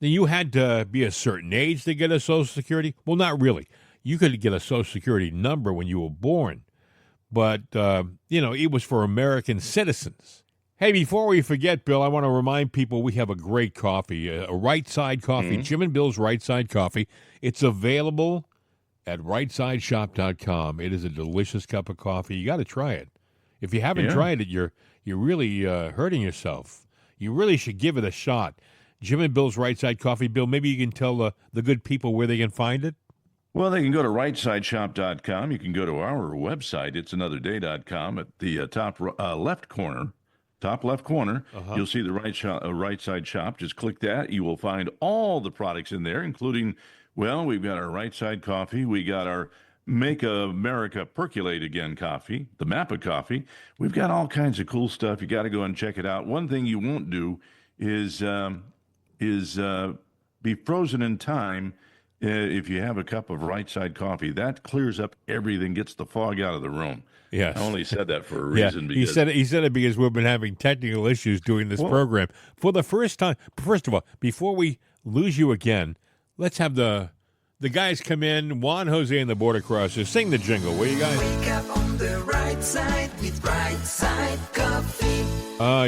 You had to be a certain age to get a Social Security. Well, not really. You could get a Social Security number when you were born. But, it was for American citizens. Hey, before we forget, Bill, I want to remind people we have a great coffee, a Right Side Coffee, Jim and Bill's Right Side Coffee. It's available at rightsideshop.com. It is a delicious cup of coffee. You got to try it. If you haven't tried it, you're really hurting yourself. You really should give it a shot. Jim and Bill's Right Side Coffee. Bill, maybe you can tell the good people where they can find it? Well, they can go to rightsideshop.com. You can go to our website, itsanotherday.com. At the top left corner, you'll see the Right Side Shop. Just click that. You will find all the products in there, including, we've got our Right Side Coffee. We got our Make America Percolate Again coffee, the Mappa coffee. We've got all kinds of cool stuff. You got to go and check it out. One thing you won't do is be frozen in time if you have a cup of Right Side coffee. That clears up everything, gets the fog out of the room. Yes. I only said that for a reason. Yeah, he said it because we've been having technical issues doing this program. For the first time, first of all, before we lose you again, let's have the guys come in. Juan, Jose, and the Border Crossers. Sing the jingle, will you guys? Wake up on the right side with Right Side Coffee.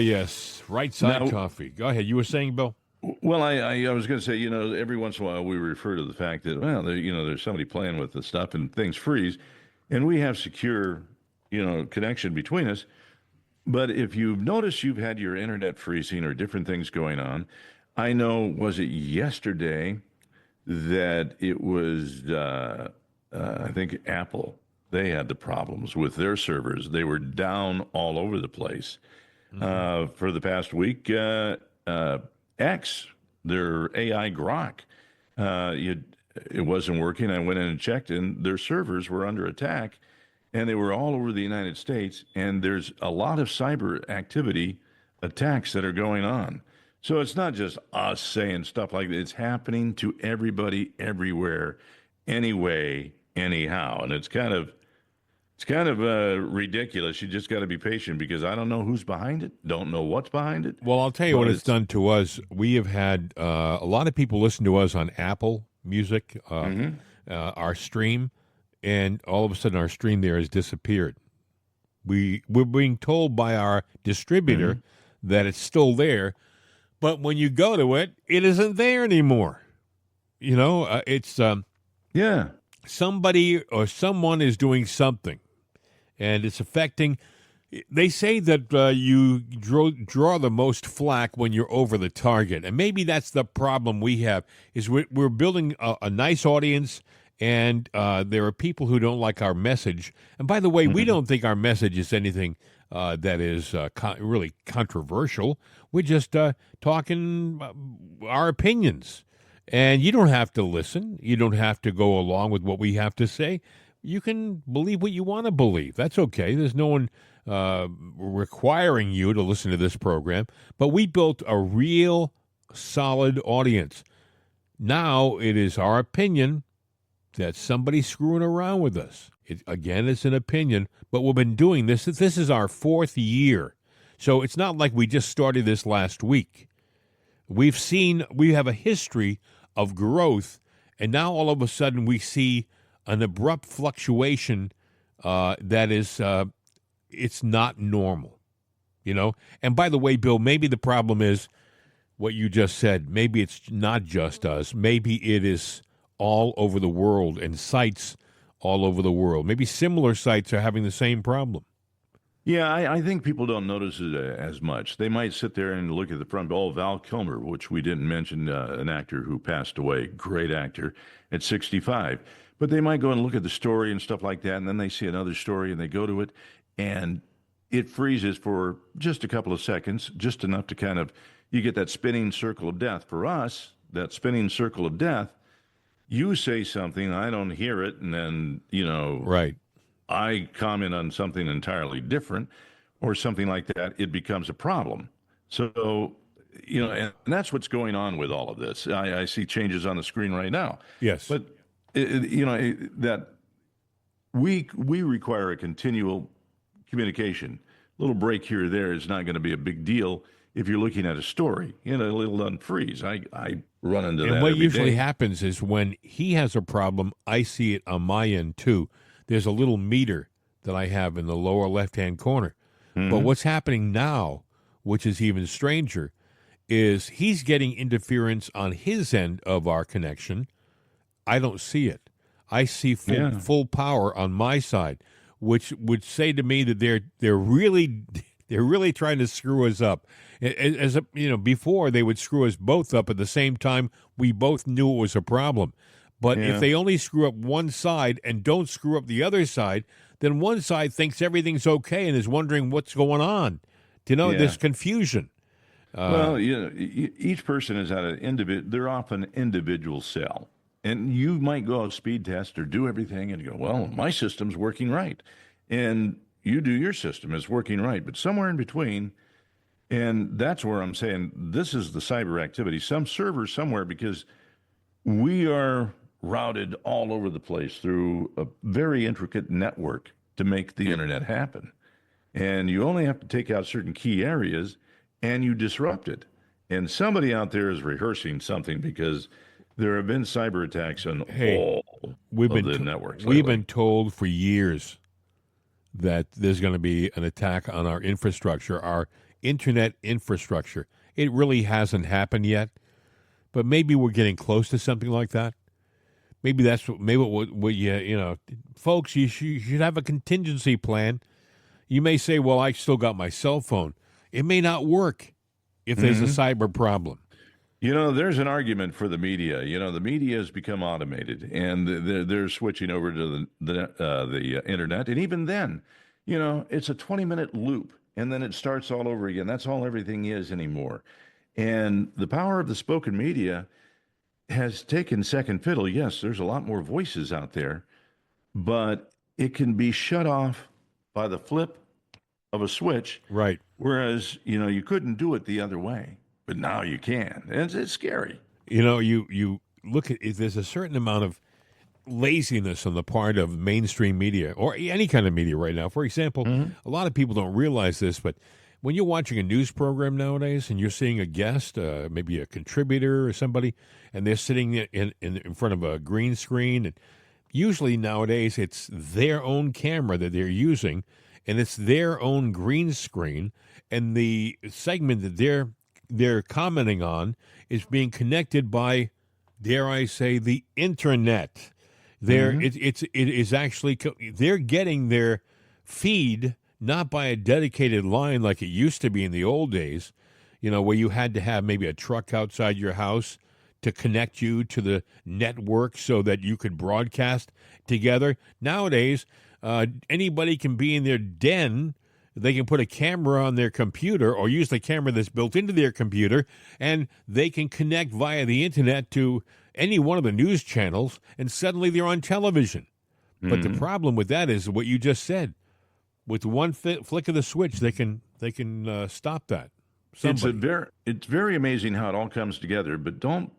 Yes, Right Side Coffee. Go ahead. You were saying, Bill? Well, I was going to say, every once in a while we refer to the fact that, there's somebody playing with the stuff and things freeze, and we have secure, connection between us. But if you've noticed you've had your internet freezing or different things going on, I know, was it yesterday that it was, I think Apple, they had the problems with their servers. They were down all over the place. For the past week. X, their AI Grok, it wasn't working. I went in and checked, and their servers were under attack, and they were all over the United States. And there's a lot of cyber activity attacks that are going on. So it's not just us saying stuff like that. It's happening to everybody, everywhere, anyway, anyhow. And it's kind of It's kind of ridiculous. You just got to be patient because I don't know who's behind it, don't know what's behind it. Well, I'll tell you what it's done to us. We have had a lot of people listen to us on Apple Music, our stream, and all of a sudden our stream there has disappeared. We're being told by our distributor that it's still there, but when you go to it, it isn't there anymore. You know, it's somebody or someone is doing something, and it's affecting. They say that you draw the most flack when you're over the target, and maybe that's the problem we have. Is we're building a nice audience, and there are people who don't like our message. And by the way, we don't think our message is anything that is really controversial. We're just talking our opinions. And you don't have to listen. You don't have to go along with what we have to say. You can believe what you want to believe. That's okay. There's no one requiring you to listen to this program. But we built a real solid audience. Now it is our opinion that somebody's screwing around with us. Again, it's an opinion, but we've been doing this. This is our 4th year. So it's not like we just started this last week. We have a history of growth, and now all of a sudden we see an abrupt fluctuation that is, it's not normal, you know? And by the way, Bill, maybe the problem is what you just said. Maybe it's not just us. Maybe it is all over the world and sites all over the world. Maybe similar sites are having the same problem. Yeah, I think people don't notice it as much. They might sit there and look at the front. Oh, Val Kilmer, which we didn't mention, an actor who passed away, great actor, at 65. But they might go and look at the story and stuff like that, and then they see another story and they go to it, and it freezes for just a couple of seconds, just enough to kind of, you get that spinning circle of death. For us, that spinning circle of death, you say something, I don't hear it, and then, Right. I comment on something entirely different or something like that, it becomes a problem. So, and that's what's going on with all of this. I see changes on the screen right now. Yes. But, that we require a continual communication. A little break here or there is not going to be a big deal if you're looking at a story. A little unfreeze. I run into that And what every usually day. happens is when he has a problem, I see it on my end too. There's a little meter that I have in the lower left-hand corner. But what's happening now, which is even stranger, is he's getting interference on his end of our connection. I don't see it. I see full power on my side, which would say to me that they're really trying to screw us up. Before they would screw us both up at the same time. We both knew it was a problem. But if they only screw up one side and don't screw up the other side, then one side thinks everything's okay and is wondering what's going on. There's confusion. Well, each person is at an individual. They're off an individual cell, and you might go a speed test or do everything and go, well, my system's working right, and you do your system is working right, but somewhere in between, and that's where I'm saying this is the cyber activity. Some server somewhere, because we are routed all over the place through a very intricate network to make the internet happen. And you only have to take out certain key areas and you disrupt it. And somebody out there is rehearsing something because there have been cyber attacks on all of the networks. We've been told for years that there's going to be an attack on our infrastructure, our internet infrastructure. It really hasn't happened yet, but maybe we're getting close to something like that. Maybe that's what folks, you should have a contingency plan. You may say, well, I still got my cell phone. It may not work if there's a cyber problem. There's an argument for the media. The media has become automated, and they're switching over to the internet. And even then, it's a 20-minute loop, and then it starts all over again. That's all everything is anymore. And the power of the spoken media has taken second fiddle. Yes, there's a lot more voices out there, but it can be shut off by the flip of a switch. Right. Whereas, you couldn't do it the other way, but now you can. And it's scary. You look at, there's a certain amount of laziness on the part of mainstream media or any kind of media right now. For example, a lot of people don't realize this, but when you're watching a news program nowadays and you're seeing a guest, maybe a contributor or somebody, and they're sitting in front of a green screen, and usually nowadays it's their own camera that they're using, and it's their own green screen, and the segment that they're commenting on is being connected by, dare I say, the internet. It is actually, they're getting their feed not by a dedicated line like it used to be in the old days, where you had to have maybe a truck outside your house to connect you to the network so that you could broadcast together. Nowadays, anybody can be in their den. They can put a camera on their computer or use the camera that's built into their computer, and they can connect via the internet to any one of the news channels, and suddenly they're on television. But the problem with that is what you just said. With one flick of the switch, they can stop that. It's very amazing how it all comes together. But don't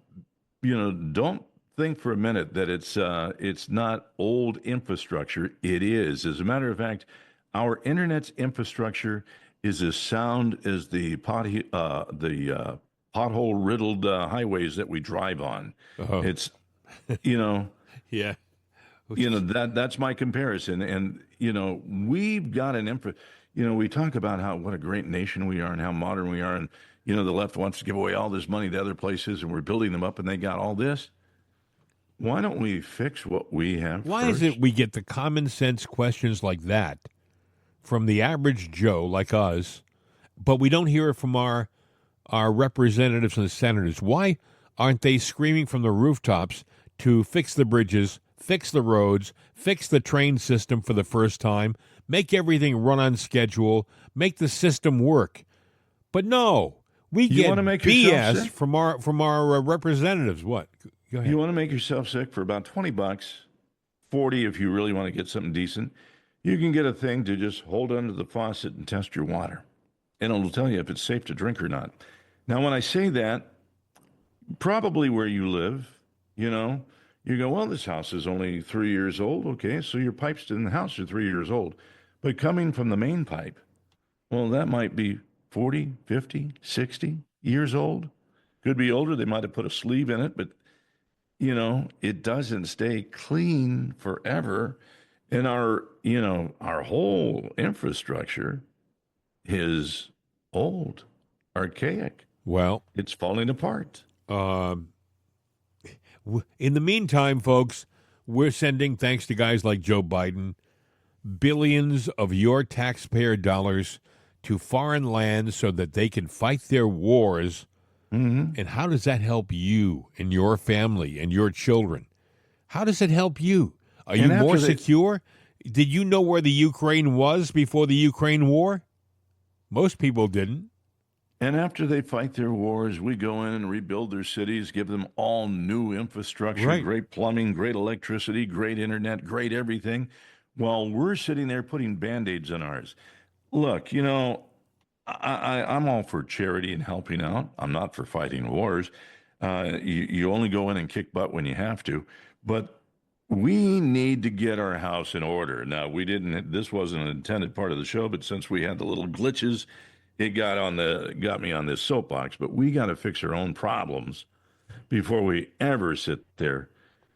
think for a minute that it's not old infrastructure. It is. As a matter of fact, our internet's infrastructure is as sound as the pothole riddled highways that we drive on. It's, yeah. That's my comparison. And, we've got an we talk about what a great nation we are and how modern we are. And, the left wants to give away all this money to other places and we're building them up and they got all this. Why don't we fix what we have Why first? is it we get the common sense questions like that from the average Joe like us, but we don't hear it from our representatives and senators? Why aren't they screaming from the rooftops to fix the bridges, fix the roads, fix the train system for the first time, make everything run on schedule, make the system work? But no, we get BS from our representatives. What? Go ahead. You want to make yourself sick for about $20, $40 if you really want to get something decent. You can get a thing to just hold under the faucet and test your water, and it'll tell you if it's safe to drink or not. Now, when I say that, probably where you live, you go, well, this house is only 3 years old. Okay, so your pipes in the house are 3 years old. But coming from the main pipe, well, that might be 40, 50, 60 years old. Could be older. They might have put a sleeve in it, but, it doesn't stay clean forever. And our whole infrastructure is old, archaic. Well, it's falling apart. In the meantime, folks, we're sending, thanks to guys like Joe Biden, billions of your taxpayer dollars to foreign lands so that they can fight their wars. Mm-hmm. And how does that help you and your family and your children? How does it help you? Are you more secure? Did you know where the Ukraine was before the Ukraine war? Most people didn't. And after they fight their wars, we go in and rebuild their cities, give them all new infrastructure, right. Great plumbing, great electricity, great internet, great everything, while we're sitting there putting Band-Aids on ours. Look, I'm all for charity and helping out. I'm not for fighting wars. You only go in and kick butt when you have to. But we need to get our house in order. Now, this wasn't an intended part of the show, but since we had the little glitches, it got me on this soapbox. But we got to fix our own problems before we ever sit there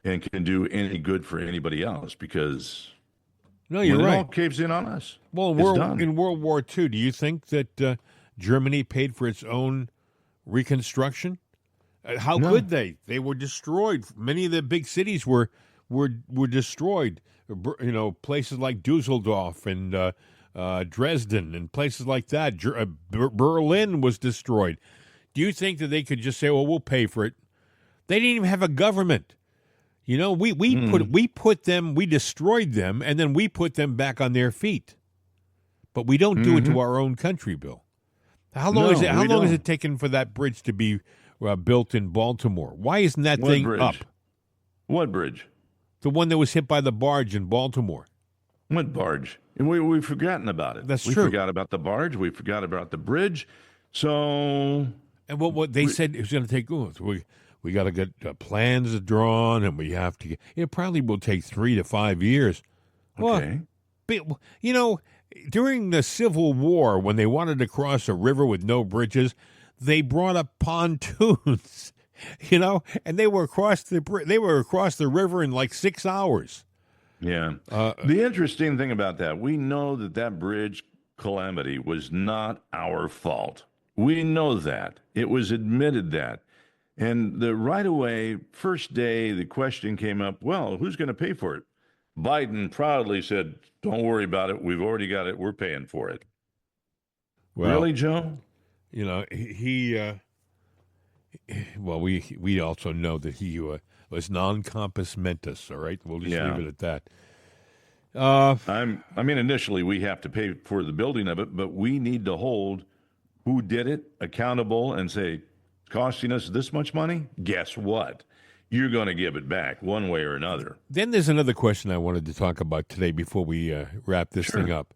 and can do any good for anybody else, because no, you're right. It all caves in on us. Well, in World War II, do you think that Germany paid for its own reconstruction? How could they? They were destroyed. Many of the big cities were destroyed. Places like Dusseldorf and Dresden and places like that. Berlin was destroyed. Do you think that they could just say, "Well, we'll pay for it"? They didn't even have a government. We destroyed them, and then we put them back on their feet. But we don't do it to our own country, Bill. How long has it taken for that bridge to be built in Baltimore? Why isn't that thing up? What bridge? The one that was hit by the barge in Baltimore. What barge? And we've forgotten about it. That's true. We forgot about the barge. We forgot about the bridge. So, and what they said it was going to take. We got to get plans drawn, and we have to. It probably will take 3 to 5 years. Okay. Well, during the Civil War, when they wanted to cross a river with no bridges, they brought up pontoons. And they were across the river in like 6 hours. Yeah. The interesting thing about that, we know that bridge calamity was not our fault. We know that. It was admitted that. And right away, first day, the question came up, well, who's going to pay for it? Biden proudly said, don't worry about it. We've already got it. We're paying for it. Well, really, Joe? We also know that he was non compos mentis, all right? We'll just leave it at that. Initially we have to pay for the building of it, but we need to hold who did it accountable and say, it's costing us this much money. Guess what? You're going to give it back one way or another. Then there's another question I wanted to talk about today before we wrap this thing up.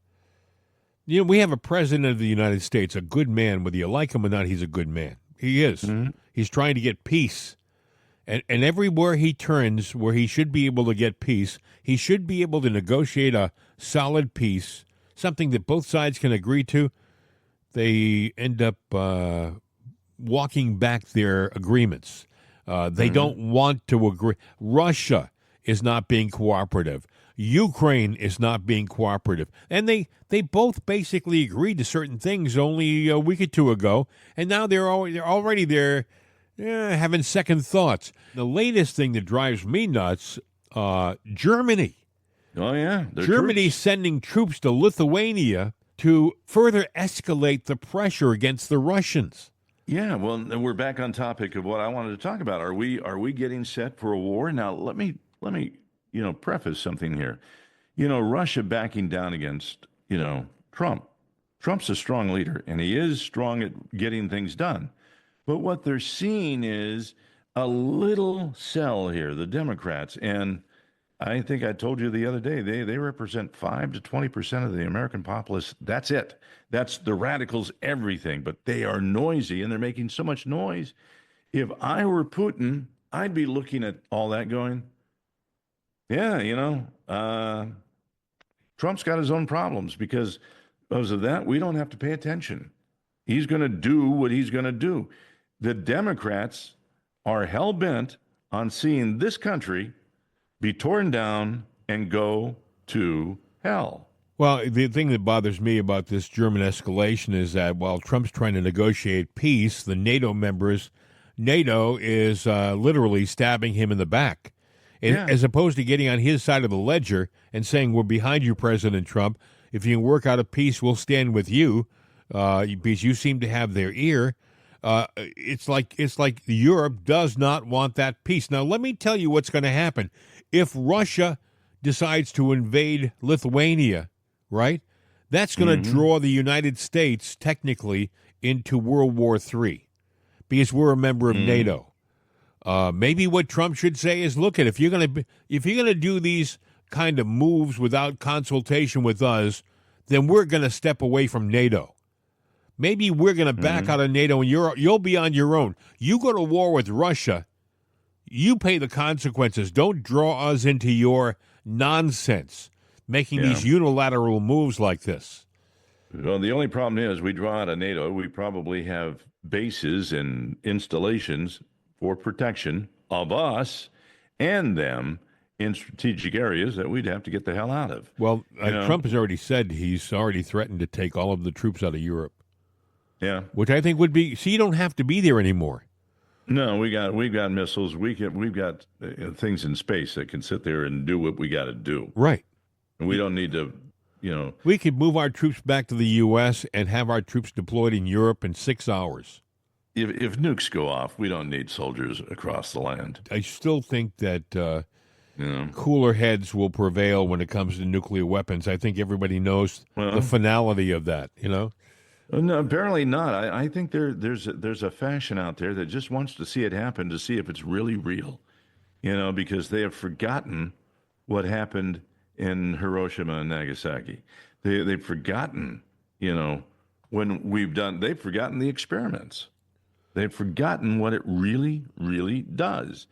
We have a president of the United States, a good man. Whether you like him or not, he's a good man. He is. Mm-hmm. He's trying to get peace. And everywhere he turns, where he should be able to get peace, he should be able to negotiate a solid peace, something that both sides can agree to. They end up walking back their agreements. They don't want to agree. Russia is not being cooperative. Ukraine is not being cooperative. And they both basically agreed to certain things only a week or two ago, and now they're already there having second thoughts. The latest thing that drives me nuts, Germany. Oh, yeah. Germany sending troops to Lithuania to further escalate the pressure against the Russians. Yeah, well, we're back on topic of what I wanted to talk about. Are we getting set for a war? Now, let me preface something here. Russia backing down against, Trump. Trump's a strong leader, and he is strong at getting things done. But what they're seeing is a little cell here, the Democrats, and I think I told you the other day, they represent 5 to 20% of the American populace. That's it. That's the radicals, everything. But they are noisy, and they're making so much noise. If I were Putin, I'd be looking at all that going, Trump's got his own problems because of that. We don't have to pay attention. He's going to do what he's going to do. The Democrats are hell-bent on seeing this country be torn down and go to hell. Well, the thing that bothers me about this German escalation is that while Trump's trying to negotiate peace, the NATO is literally stabbing him in the back. As opposed to getting on his side of the ledger and saying, we're behind you, President Trump. If you can work out a peace, we'll stand with you, because you seem to have their ear. It's like Europe does not want that peace. Now, let me tell you what's going to happen. If Russia decides to invade Lithuania, right, that's going to draw the United States technically into World War III because we're a member of NATO. Maybe what Trump should say is, look, if you're going to do these kind of moves without consultation with us, then we're going to step away from NATO. Maybe we're going to back out of NATO, and you'll be on your own. You go to war with Russia, you pay the consequences. Don't draw us into your nonsense, making these unilateral moves like this. Well, the only problem is we draw out of NATO. We probably have bases and installations for protection of us and them in strategic areas that we'd have to get the hell out of. Well, Trump has already said he's already threatened to take all of the troops out of Europe. Yeah, which I think would be. So you don't have to be there anymore. No, we've got missiles. We've got things in space that can sit there and do what we got to do. Right. And we don't need to. We could move our troops back to the U.S. and have our troops deployed in Europe in 6 hours. If nukes go off, we don't need soldiers across the land. I still think that cooler heads will prevail when it comes to nuclear weapons. I think everybody knows the finality of that. No, apparently not. I think there's a faction out there that just wants to see it happen to see if it's really real, because they have forgotten what happened in Hiroshima and Nagasaki. They've forgotten, when they've forgotten the experiments. They've forgotten what it really, really does.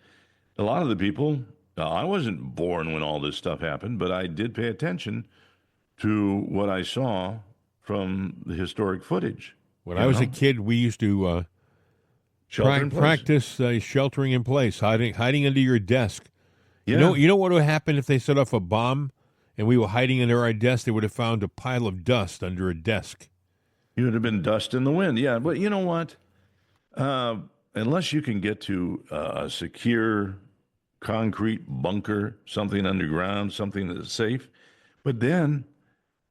A lot of the people, I wasn't born when all this stuff happened, but I did pay attention to what I saw from the historic footage. When I was a kid, we used to practice sheltering in place, hiding under your desk. Yeah. You know what would happen if they set off a bomb and we were hiding under our desk? They would have found a pile of dust under a desk. You would have been dust in the wind. Yeah, but you know what? Unless you can get to a secure concrete bunker, something underground, something that's safe, but then,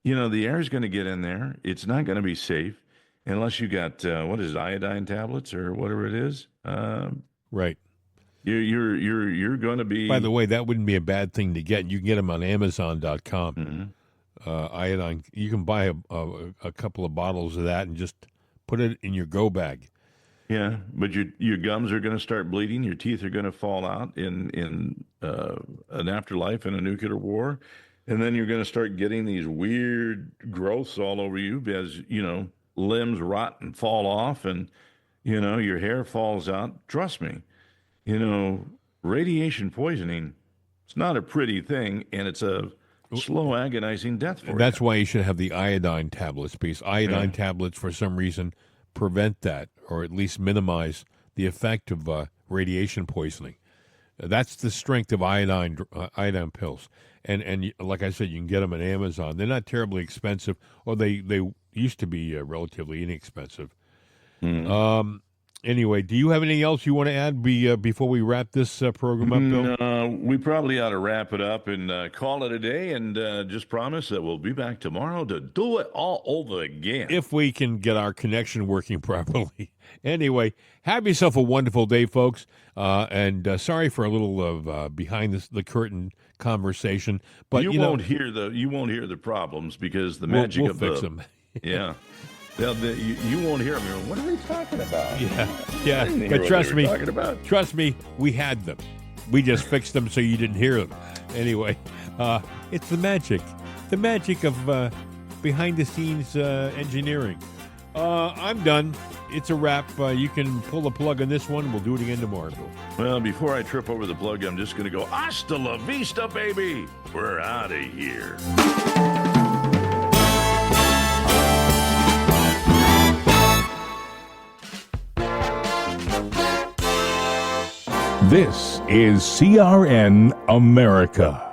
the air is going to get in there. It's not going to be safe unless you got, iodine tablets or whatever it is. Right. You're going to be. By the way, that wouldn't be a bad thing to get. You can get them on Amazon.com. Mm-hmm. Iodine. You can buy a couple of bottles of that and just put it in your go bag. Yeah, but your gums are going to start bleeding. Your teeth are going to fall out in an afterlife in a nuclear war, and then you're going to start getting these weird growths all over you as limbs rot and fall off, and your hair falls out. Trust me, radiation poisoning. It's not a pretty thing, and it's a slow, agonizing death for you. That's why you should have the iodine tablets, because iodine tablets, for some reason, prevent that, or at least minimize the effect of radiation poisoning. That's the strength of iodine pills. And like I said, you can get them on Amazon. They're not terribly expensive, or they used to be relatively inexpensive. Mm-hmm. Anyway, do you have anything else you want to add before we wrap this program up, Bill? No, we probably ought to wrap it up and call it a day, and just promise that we'll be back tomorrow to do it all over again. If we can get our connection working properly. Anyway, have yourself a wonderful day, folks. And sorry for a little of behind the curtain conversation, but you won't hear the problems because the magic we'll of fix them. Yeah. You won't hear them. What are they talking about? Yeah. But trust me, we had them. We just fixed them so you didn't hear them. Anyway, it's the magic of behind-the-scenes engineering. I'm done. It's a wrap. You can pull the plug on this one. We'll do it again tomorrow. Well, before I trip over the plug, I'm just going to go, hasta la vista, baby. We're out of here. This is CRN America.